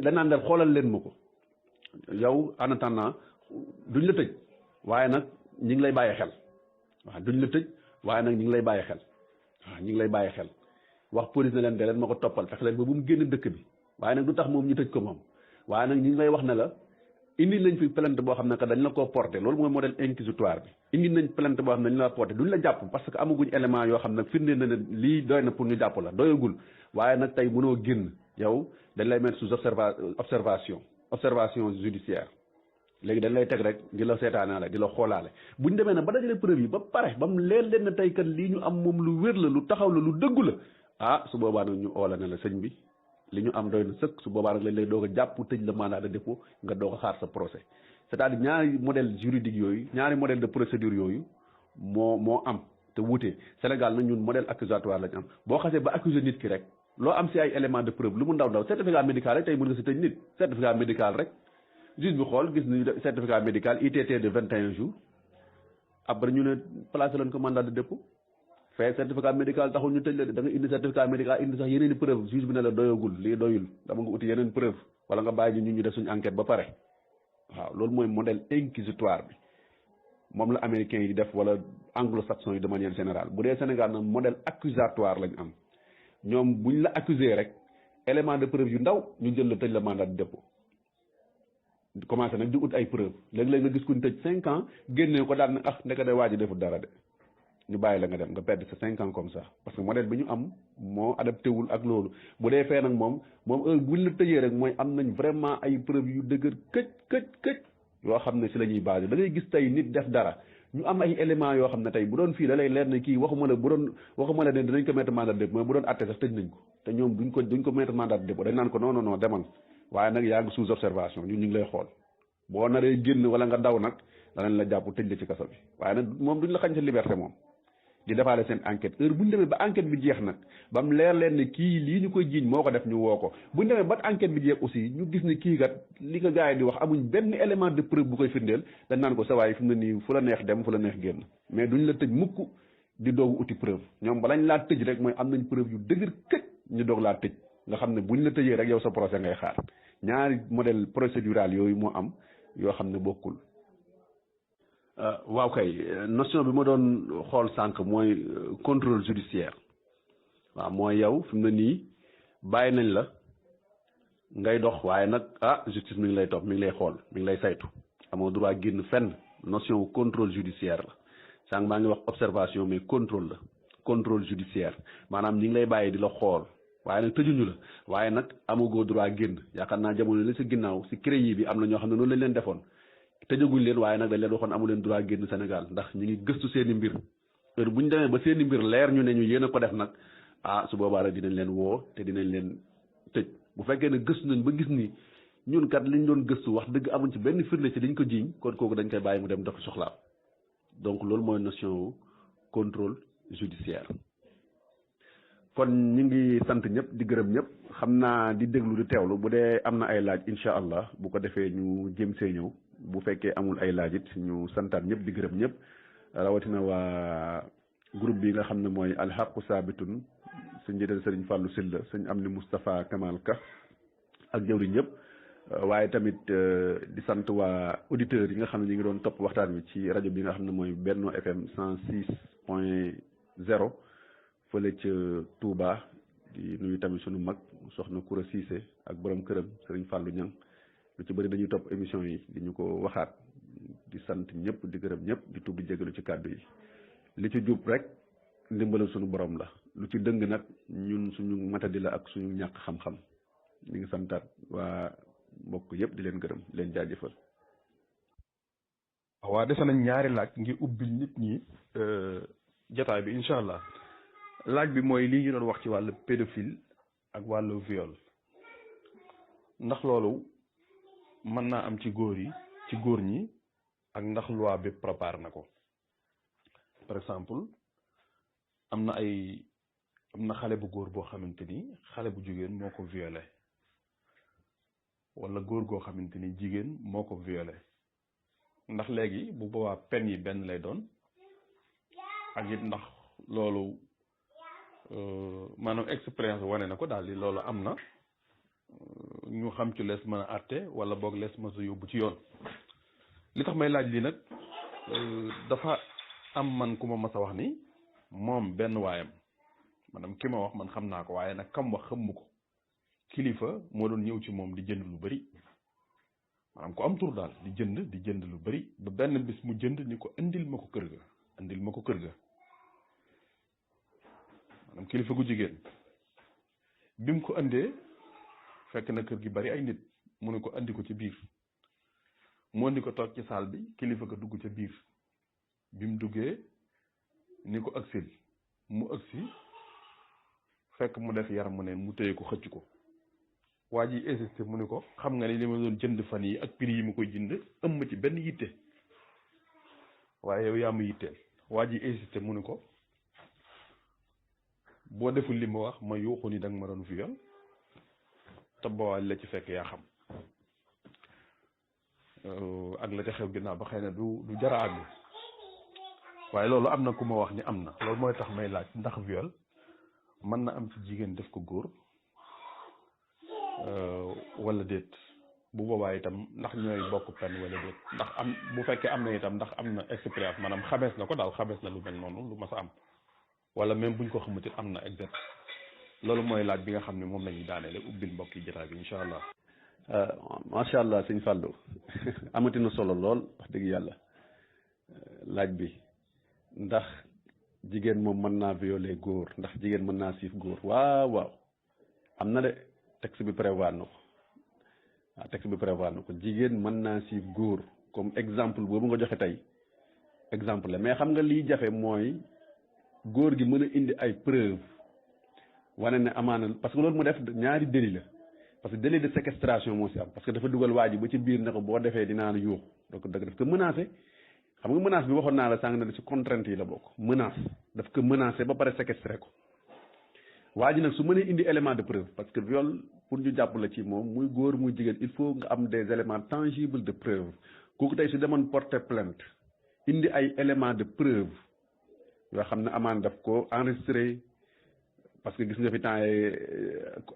danaan def xoolal leen ma ko yow en attendant duñ la tëj waaye nag ñi ngi lay bàyyi xel waaw duñ la tëj waaye nag ñi ngi lay bàyyi xel waaw ñi ngi lay bàyyi xel wax police ne leen de leen ma ko toppal fexe leen ba bu mu génn dëkk bi waaye nag du tax moom ñu tëj ko moom waaye nag ñi ngi lay wax ne la indi nañ fi plainte boo xam ne que dañ la koo porté loolu mooy modèle inquisitoire bi indi nañ plainte boo xam ne dañ la porté duñ la jàpp parce que amaguñ élément yoo xam ne firnde na ne lii doy na pour ñu jàpp la doyagul waaye nag tey mënoo génn yow dañ lay mettre sous observation judiciaire léegi dañ lay teg rek di la seetaanaale di la xoolaale buñ demee nag ba dajale preuve yi ba pare ba mu leer leen ne tey kat lii ñu am moom lu wér la lu taxaw la lu dëggu la su boobaa nag ñu oola ne la sëñ bi li ñu am doy na sëkk su boobaa nag lañ lay doog a jàpp tëj la mandat de dépôt nga doog a xaar sa procès c'est-à-dire ñaari modèle juridique yooyu ñaari modèle de procédure yooyu moo am te wuute Sénégal nag ñun modèle accusatoire lañ am boo xasee ba accuser nit ki rek loo am si ay éléments de preuve lu mu ndaw certificat médical rek tey mën nga si tëj nit certificat médical rek juge bi xool gis ni certificat médical ITT de 21 jours après ñu ne placé leen ko mandat de dépôt fait certificat médical taxul ñu tëj la da nga indi certificat médical indi sax yeneen i preuve juge bi ne la doyagul lii doyul dama nga uti yeneen preuve wala nga bàyyi ñu def suñu enquête ba pare waaw loolu mooy modèle inquisitoire bi moom la américain yi def wala anglo-saxon yi de manière générale bu dee Sénégal nag modèle accusatoire lañ am ñoom buñ la accuser rek élément de preuve yu ndaw ñu jël la tëj la mandat de dépôt commencé nag di ut ay preuve léeg-léeg nga gis kuñ tëj 5 ans génnee ko daal ne ndeka de waa ji defut dara de ñu bàyyi la nga dem nga perdre sa 5 ans comme ça parce que modèle bi ñu am moo adapté wul ak loolu bu dee fee nag moom heure buñ la tëjee rek mooy am nañ vraiment ay preuve yu dëgër këj yoo xam ne si la ñuy basé da ngay gis tey nit def dara ñu am ay éléments yoo xam ne tey bu doon fii da lay leer ne kii waxuma la ne dinañ ko mettre mandat de dépôt mais bu doon atte sax tëj nañ ko te ñoom duñ ko mettre mandat de dépôt dañ naan ko non demal waaye nag yaa ngi sous observation ñun ñu ngi lay xool boo naree génn wala nga daw nag danañ la jàpp tëj la ci kaso bi waaye nag moom duñ la xañ sa liberté moom di defaale seen enquête heure bu ñu demee ba enquête bi jeex nag ba mu leer leen ne kii lii ñu koy jiiñ moo ko def ñu woo ko bu ñu demee ba enquête bi jeex aussi ñu gis ne kii kat li ko gars yi di wax amuñ benn élément de preuve bu koy firndeel dañ naan ko sawaay fi mu ne nii fu la neex dem fu la neex génn mais duñ la tëj mukk di doogu uti preuve ñoom balañ laa tëj rek mooy am nañ preuve yu dëgër këj ñu doog laa tëj nga xam ne buñ la tëjee rek yow sa procès ngay xaar ñaari modèle procédural yooyu moo am yoo xam ne bokkul. waaw kay notion bi ma doon xool sànq mooy contrôle judiciaire waaw mooy yow fi mu ne nii bàyyi nañ la ngay dox waaye nag justice mi ngi lay topp mi ngi lay xool mi ngi lay saytu amoo droit génn fenn notion contrôle judiciaire la sànq maa ngi wax observation mais contrôle la contrôle judiciaire maanaam ñi ngi lay bàyyi di la xool waaye nag tëjuñu la waaye nag amagoo droit génn yaakaar naa jamono la si ginnaaw si CREI bi am na ñoo xam ne noonu lañ leen defoon tëjaguñ leen waaye nag dañ leen waxoon amu leen droit génn Sénégal ndax ñi ngi gëstu seen i mbir heure bu ñu demee ba seen i mbir leer ñu ne ñu yéen a ko def nag su boobaa rek dinañ leen woo te dinañ leen tëj bu fekkee ne gëstu nañ ba gis ni ñun kat liñ doon gëstu wax dëgg amuñ ci benn firnde ci liñ ko jiiñ kon kooku dañ koy bàyyi mu dem dox soxlaam donc loolu mooy notion wu contrôle judiciaire kon ñu ngi sant ñëpp di gërëm ñëpp xam naa di déglu di teewlu bu dee am na ay laaj incha allah bu ko defee ñu jëm see ñëw bu fekkee amul ay laaj it ñu santaat ñëpp di gërëm ñëpp rawatina waa groupe bi nga xam ne mooy alxaqu saabitun suñ njiital sëriñ Fallou Sylla sëñ Amni Moustapha Kamal Ka ak jëwriñ ñëpp waaye tamit di sant waa auditeurs yi nga xam ne ñu ngi doon topp waxtaan wi ci rajo bi nga xam ne mooy Benno FM 106.0 fële ca Touba di nuyu tamit sunu mag soxna Koura Cissé ak borom këram sëriñ Fallou Niang lu ci bëri dañuy topp émission yi di ñu ko waxaat di sant ñëpp di gërëm ñëpp di tuub di jégalu ci kàddu yi li ci jub rek ndimbalal suñu borom la lu ci dëng nag ñun suñu matadi la ak suñu ñàkk xam-xam ñu ngi santaat waa mbokk yëpp di leen gërëm di leen jaajëfal. waa dese nañ ñaari laaj ngir ubbil nit ñi jotaay bi incha allah laaj bi mooy lii ñu doon wax ci wàllu pédophile ak wàllu viol ndax loolu mën naa am ci góor yi ci góor ñi ak ndax loi bi prépare na ko par exemple am na xale bu góor boo xamante ni xale bu jigéen moo ko violé wala góor goo xamante ni jigéen moo ko violé ndax léegi bu boobaa peine yi benn lay doon ak it ndax loolu maanaam expérience wane na ko daal di loolu am na ñu xam ci lees mën a àtte wala boog lees mën a yóbbu ci yoon li tax may laaj lii nag dafa am man ku ma mas a wax ni moom benn waayam maanaam ki ma wax man xam naa ko waaye nag kam wax xamu ko kilifa moo doon ñëw ci moom di jënd lu bari maanaam ko am tur daal di jënd lu bari ba benn bis mu jënd ni ko indil ma ko kër ga maanaam kilifa gu jigéen bi mu ko indee fekk na kër gi bari ay nit mu ne ko andi ko ci biir mu andi ko toog ci saal bi kilifa ga dugg ca biir bi mu duggee ni ko agsil mu agsi fekk mu def yaram mu ne mu téye ko xëcc ko waa ji insisté mu ni ko xam nga ni li ma doon jënd fan yi ak prix yi ma koy jënd ëmm ci benn yitte waaye yow yaa ma yitteel waa ji insisté mu ni ko boo deful li ma wax ma yuuxu ni danga ma doon viol te boobaa la ci fekk yaa xam ak la ca xew ginnaaw ba xëy na du jara àgg waaye loolu am na ku ma wax ni am na loolu mooy tax may laaj ndax viol mën na am ci jigéen def ko góor wala déet bu boobaa itam ndax ñooy bokk pen wala déet ndax am bu fekkee am na itam ndax am na expérience maanaam xamees na ko daal xamees na lu mel noonu lu ma sa am wala même buñ ko xamante am na exact loolu mooy laaj bi nga xam ne moom la ñuy daaneele ubbil mbokk yi jotaay bi incha allah. macha allah sëñ Fallou amati na solo lool wax dëgg yàlla laaj bi ndax jigéen moom mën naa violer góor ndax jigéen mën naa siif góor waaw am na de texte bi prévoir na ko waaw texte bi prévoir na ko jigéen mën naa siif góor comme exemple boobu nga joxe tey exemple la mais xam nga liy jafe mooy góor gi mën a indi ay preuve wane ne amaana parce que loolu mu def ñaari délit la parce que délit de séquestration moo si am parce que dafa dugal waa ji ba ci biir ne ko boo defee dinaa la yuux donc daf ko menacé xam nga menace bi waxoon naa la sànq ne ci contrainte yi la bokk menace daf ko menacé ba pare séquestré ko waa ji nag su mënee indi élément de preuve parce que viol pour ñu jàpp la ci moom muy góor muy jigéen il faut nga am des éléments tangibles de preuve kooku tey su demoon porter plainte indi ay éléments de preuve yoo xam ne amaan daf ko enregistré parce que gis nga fi temps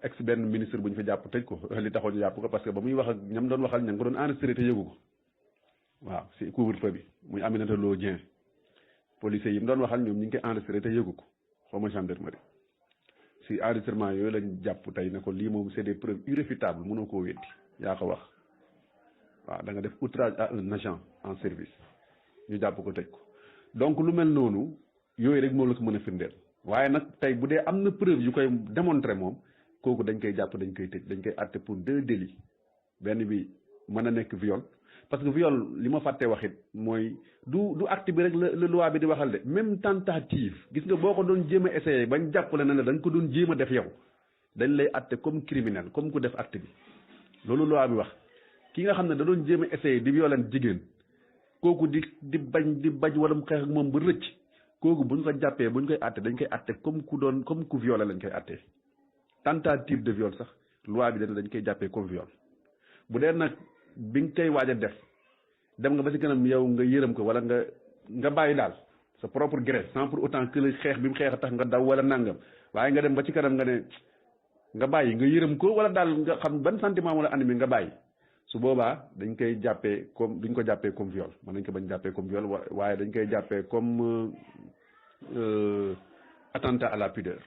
ex benn ministre bu ñu fi jàpp tëj ko li taxoon ñu jàpp ko parce que ba muy wax ak ñam doon waxal ña nga ko doon enregistré te yëgu ko waaw si couvre-feu bi muy Aminata Lo Dieng policiers yi mu doon waxal ñoom ñu ngi koy enregistré te yëgu ko xaw ma gendarmerie si enregistrement yooyu lañ jàpp tey ne ko lii moom c'est des preuves irréfutables mënoo koo weddi yaa ko wax waaw da nga def outrage à un agent en service ñu jàpp ko tëj ko donc lu mel noonu yooyu rek moo la ko mën a firndeel waaye nag tey bu dee am na preuve yu koy démontrer moom kooku dañ koy jàpp dañ koy tëj dañ koy àtte pour 2 délits benn bi mën a nekk viol parce que viol li ma fàttee wax it mooy du acte bi rek la loi bi di waxal de même tentative gis nga boo ko doon jéem a essayé bañ jàppale na ne da nga ko doon jéem a def yow dañ lay àtte comme criminel comme ku def acte bi loolu loi bi wax ki nga xam ne da doon jéem a essayé di violer jigéen kooku di bañ wala mu xeex ak moom ba rëcc kooku buñ ko jàppee buñ koy àtte dañ koy àtte comme ku violé lañ koy àttee tentative de viol sax loi bi dañ koy jàppee comme viol bu dee nag bi nga koy waaj a def dem nga ba ci kanam yow nga yërëm ko wala nga bàyyi daal sa propre gré sans pour autant que le xeex bi mu xeex a tax nga daw wala nangam waaye nga dem ba ci kanam nga ne nga bàyyi nga yërëm ko wala daal nga xam ban sentiment wala animé nga bàyyi su boobaa dañ koy jàppee comme duñ ko jàppee comme viol mën nañ ko bañ jàppee comme viol waaye dañ koy jàppee comme attentat à la pudeur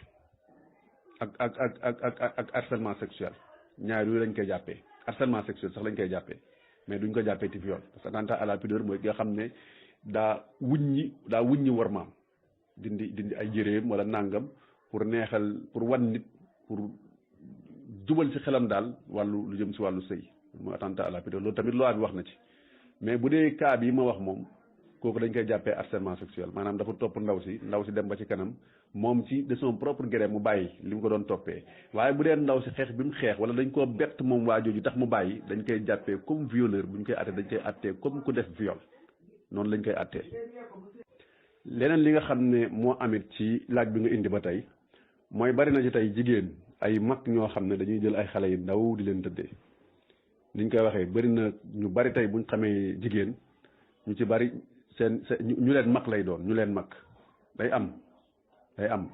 ak harcèlement sexuel ñaar yooyu lañ koy jàppee harcèlement sexuel sax lañ koy jàppee mais duñ ko jàppee ci viol parce que attentat à la pudeur mooy nga xam ne daa wuññi war maam dindi ay jëreem wala nàngam pour neexal pour wan nit pour jubal ci xelam daal wàllu lu jëm ci wàllu sëy mooy attentat à la pudeur loolu tamit loi bi wax na ci mais bu dee cas bi ma wax moom kooku dañ koy jàppee harcèlement sexuel maanaam dafa topp ndaw si dem ba ci kanam moom ci de son propre gré mu bàyyi li mu ko doon toppee waaye bu dee ndaw si xeex bi mu xeex wala dañ koo bett moom waa jooju tax mu bàyyi dañ koy jàppee comme violeur bu ñu koy àttee dañ koy àttee comme ku def viol noonu lañ koy àttee. leneen li nga xam ne moo amit ci laaj bi nga indi ba tey mooy bari na ci tey jigéen ay mag ñoo xam ne dañuy jël ay xale yu ndaw di leen tëddee niñ koy waxee bari na ñu bari tey buñ xamee jigéen ñu ci bari seen ñu leen mag lay doon ñu leen mag day am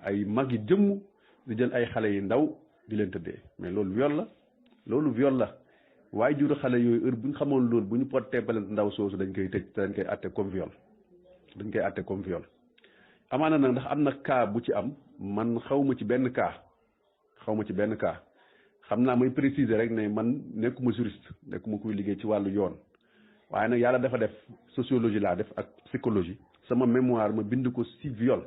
ay mag yi jëmm di jël ay xale yu ndaw di leen tëddee mais loolu viol la waaye juru xale yooyu heure bu ñu xamoon loolu bu ñu porté plainte ndaw soosu dañ koy tëj te dañ koy àtte comme viol amaana nag ndax am na cas bu ci am man xawma ci benn cas xam naa may préciser rek ne man nekkuma juriste nekkuma kuy liggéey ci wàllu yoon waaye nag yàlla dafa def sociologie laa def ak psychologie sama mémoire ma bind ko si viol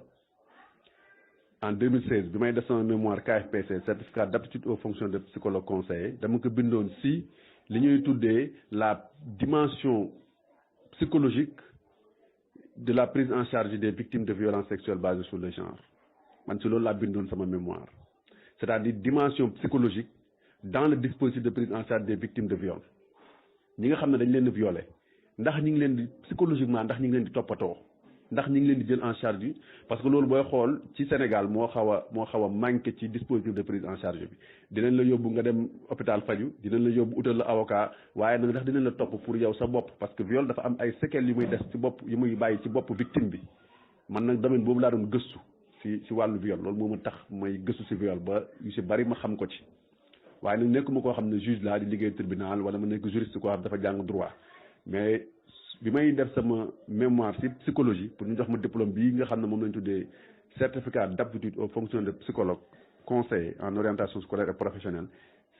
en 2016 bi may def sama mémoire KFPC certificat d'aptitude aux fonctions de psychologue conseiller dama ko bindoon si li ñuy tuddee la dimension psychologique de la prise en charge des victimes de violences sexuelles basées sur le genre man si loolu laa bindoon sama mémoire c'est-à-dire dimension psychologique dans le dispositif de prise en charge des victimes de viol ñi nga xam ne dañ leen di violé ndax ñi ngi leen di psychologiquement ndax ñi ngi leen di toppatoo ndax ñi ngi leen di jël en charge yi parce que loolu booy xool ci Sénégal moo xaw a manqué ci dispositif de prise en charge bi dinañ la yóbbu nga dem hôpital faju dinañ la yóbbu utal la avocat waaye nag ndax dinañ la topp pour yow sa bopp parce que viol dafa am ay séquelles yu muy des ci bopp yu muy bàyyi ci bopp victime bi man nag domaine boobu laa doon gëstu si wàllu viol loolu moo ma tax may gëstu si viol ba yu si bari ma xam ko ci waaye nag nekkuma koo xam ne juge laa di liggéey tribunal wala ma nekk juriste koo xam dafa jàng droit mais bi may def sama mémoire ci psychologie pour ñu jox ma diplôme bii nga xam ne moom lañ tuddee certificat d'aptitude aux fonctions de psychologue conseiller en orientation scolaire et professionnelle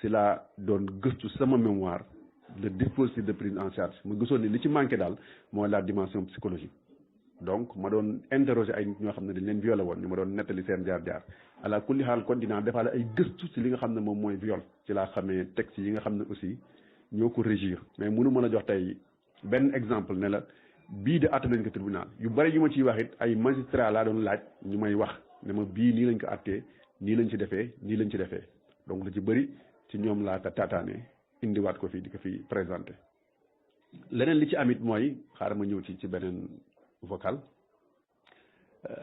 si laa doon gëstu sama mémoire le dispositif de prise en charge mu gisoon ni li ci manqué daal mooy la dimension psychologique donc ma doon interroger ay nit ñoo xam ne dañ leen violé woon ñu ma doon nettali seen jaar-jaar ala kulli xaal kon dinaa defaale ay gëstu ci li nga xam ne moom mooy viol ci laa xamee texte yi nga xam ne aussi ñoo ko régir mais mënu mën a jox tey benn exemple ne la bii de àtte nañ ko tribunal yu bari yu ma ciy wax it ay magistrat laa doon laaj ñu may wax ne ma bii nii lañ ko àttee nii lañ ci defee nii lañ ci defee donc lu ci bëri ci ñoom laa ko taataane indiwaat ko fii di ko fi présenté leneen li ci amit mooy xaaral ma ñëw ci beneen vocal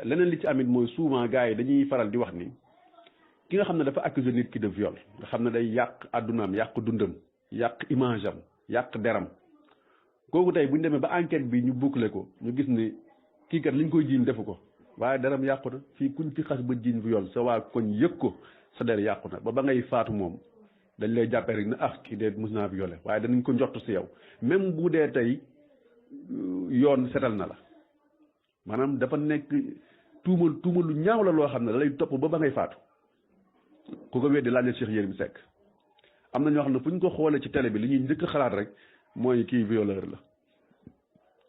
leneen li ci amit mooy souvent gars yi dañuy faral di wax ni ki nga xam ne dafa accuser nit ki de viol nga xam ne day yàq àddunaam yàq dundam yàq image am yàq deram kooku tey bu ñu demee ba enquête bi ñu boucler ko ñu gis ni kii kat li ñu koy jiiñ defu ko waaye deram yàqu na fii kuñ fi xas ba jiiñ viol sa waa koñ yëg ko sa der yàqu na ba ngay faatu moom dañ lay jàppee rek ne kii de mus naa violé waaye danañ ko njott si yow même bu dee tey yoon setal na la maanaam dafa nekk tuuma lu ñaaw la loo xam ne da lay topp ba ngay faatu ku ko weddi laajal Cheikh Yérim Seck am na ñoo xam ne fu ñu ko xoolee ci télé bi li ñuy njëkk xalaat rek mooy kii violeur la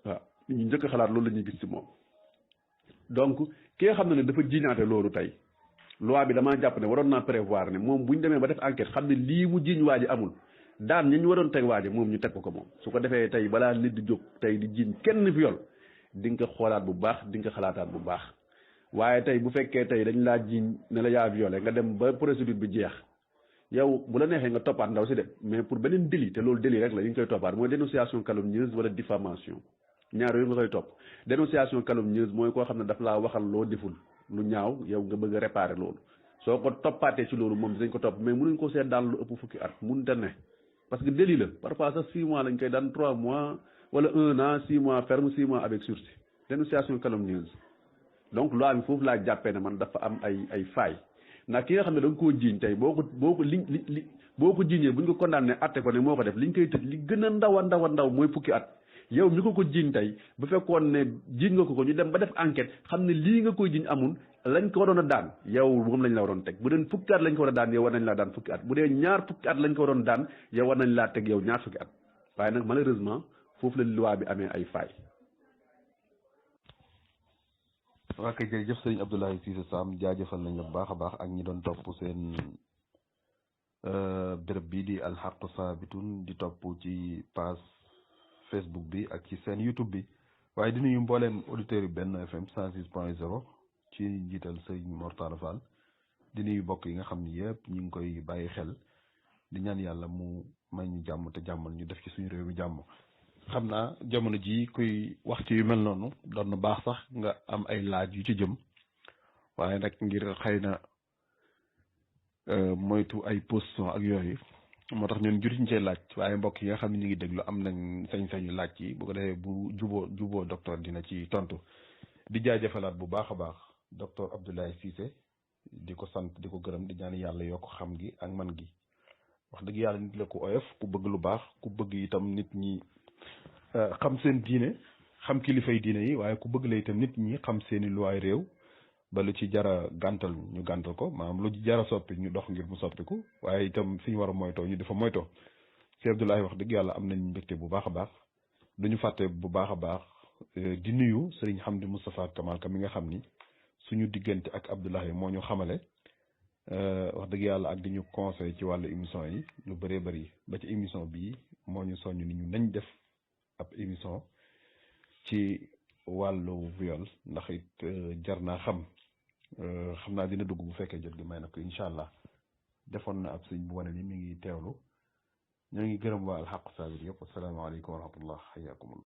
waaw li ñuy njëkk xalaat loolu la ñuy gis ci moom donc ki nga xam ne dafa jiñaate loolu tey loi bi damaa jàpp ne waroon naa prévoir ne moom bu ñu demee ba def enquête xam ne lii mu jiiñ waa ji amul daan ñu waroon teg waa ji moom ñu teg ko moom su ko defee tey balaa nit di jóg tey di jiiñ kenn viol di nga ko xoolaat bu baax di nga ko xalaataat bu baax waaye tey bu fekkee tey dañ laa jiiñ ne la yaa violé nga dem ba procédure bi jeex yow bu la neexee nga toppaat ndaw si de mais pour beneen délit te loolu délit rek la ñu ngi koy toppaat mooy dénonciation calomnieuse wala diffamation ñaar yooyu nga koy topp dénonciation calomnieuse mooy koo xam ne daf laa waxal loo deful lu ñaaw yow nga bëgg a réparer loolu soo ko toppaatee ci loolu moom dinañ ko topp mais mënuñ ko seet daan lu ëpp fukki at mënut a ne parce que délit la parfois sax 6 mois lañ koy daan 3 mois wala 1 an 6 mois ferme 6 mois avec sursis dénonciation calomnieuse donc loi bi foofu laa jàppee ne man dafa am ay failles ndax ki nga xam ne da nga koo jiiñ tey boo ko jiiñee bu ñu ko condamné atte ko ne moo ko def liñ koy tëj li gën a ndaw a ndaw mooy fukki at yow mi ko jiiñ tey bu fekkoon ne jiiñ nga ko ñu dem ba def enquête xam ne lii nga koy jiiñ amul lañ ko waroon a daan yow moom lañ la waroon teg bu dee fukki at lañ ko war a daan yow war nañ laa daan fukki at bu dee ñaar fukki at lañ ko waroon daan yow war nañ laa teg yow ñaar fukki at waaye nag malheureusement foofu la loi bi amee ay failles. waa kay jërëjëf sëriñ Abdoulaye Cissé Sam jaajëfal nañ la bu baax a baax ak ñi doon topp seen béréb bi di Al Haqqu Saabitun di topp ci page Facebook bi ak ci seen YouTube bi waaye di nuyu mbooleem auditeurs yu Benno FM 106.0 ci njiital sëriñ Mortala Fall di nuyu bokk yi nga xam ni yëpp ñu ngi koy bàyyi xel di ñaan yàlla mu may ñu jàmm te jàmmal ñu def ci suñu réew mi jàmm. xam naa jamono ji kuy wax ci yu mel noonu doon na baax sax nga am ay laaj yu ci jëm waaye nag ngir xëy na moytu ay position ak yooyu moo tax ñun jotuñ cee laaj waaye mbokk yi nga xam ne ñu ngi déglu am nañ sañ-sañu laaj yi bu ko defee bu juboo docteur dina ci tontu di jaajëfalaat bu baax a baax docteur Abdoulaye Cissé di ko sant di ko gërëm di ñaan yàlla yokk xam gi ak man gi wax dëgg yàlla nit la ku oyof ku bëgg lu baax ku bëgg itam nit ñi xam seen diine xam kilifay diine yi waaye ku bëgg la itam nit ñi xam seeni luwaay réew ba lu ci jara gàntal ñu gàntal ko maanaam lu ci jara soppi ñu dox ngir mu soppiku waaye itam fi ñu war a moytoo ñu dafa moytoo Cheikh Abdoulaye wax dëgg yàlla am nañ mbégte bu baax a baax duñu fàtte bu baax a baax di nuyu Serigne Hamdi Moustapha Kamal Ka mi nga xam ni suñu diggante ak Abdoulaye moo ñu xamale wax dëgg yàlla ak di ñu conseil ci wàllu émission yi lu bëree bëri ba ci émission bii moo ñu soññ ni ñu nañ def ab émission ci wàllu viol ndax it jar naa xam naa dina dugg bu fekkee jot gi may na ko incha allah defoon na ab sëñ bu wane ni mi ngi teewlu ñoo ngi gërëm waa Al Haqqu Saabitun yëpp asalaamaaleykum wa rahmatullah xayaakumullah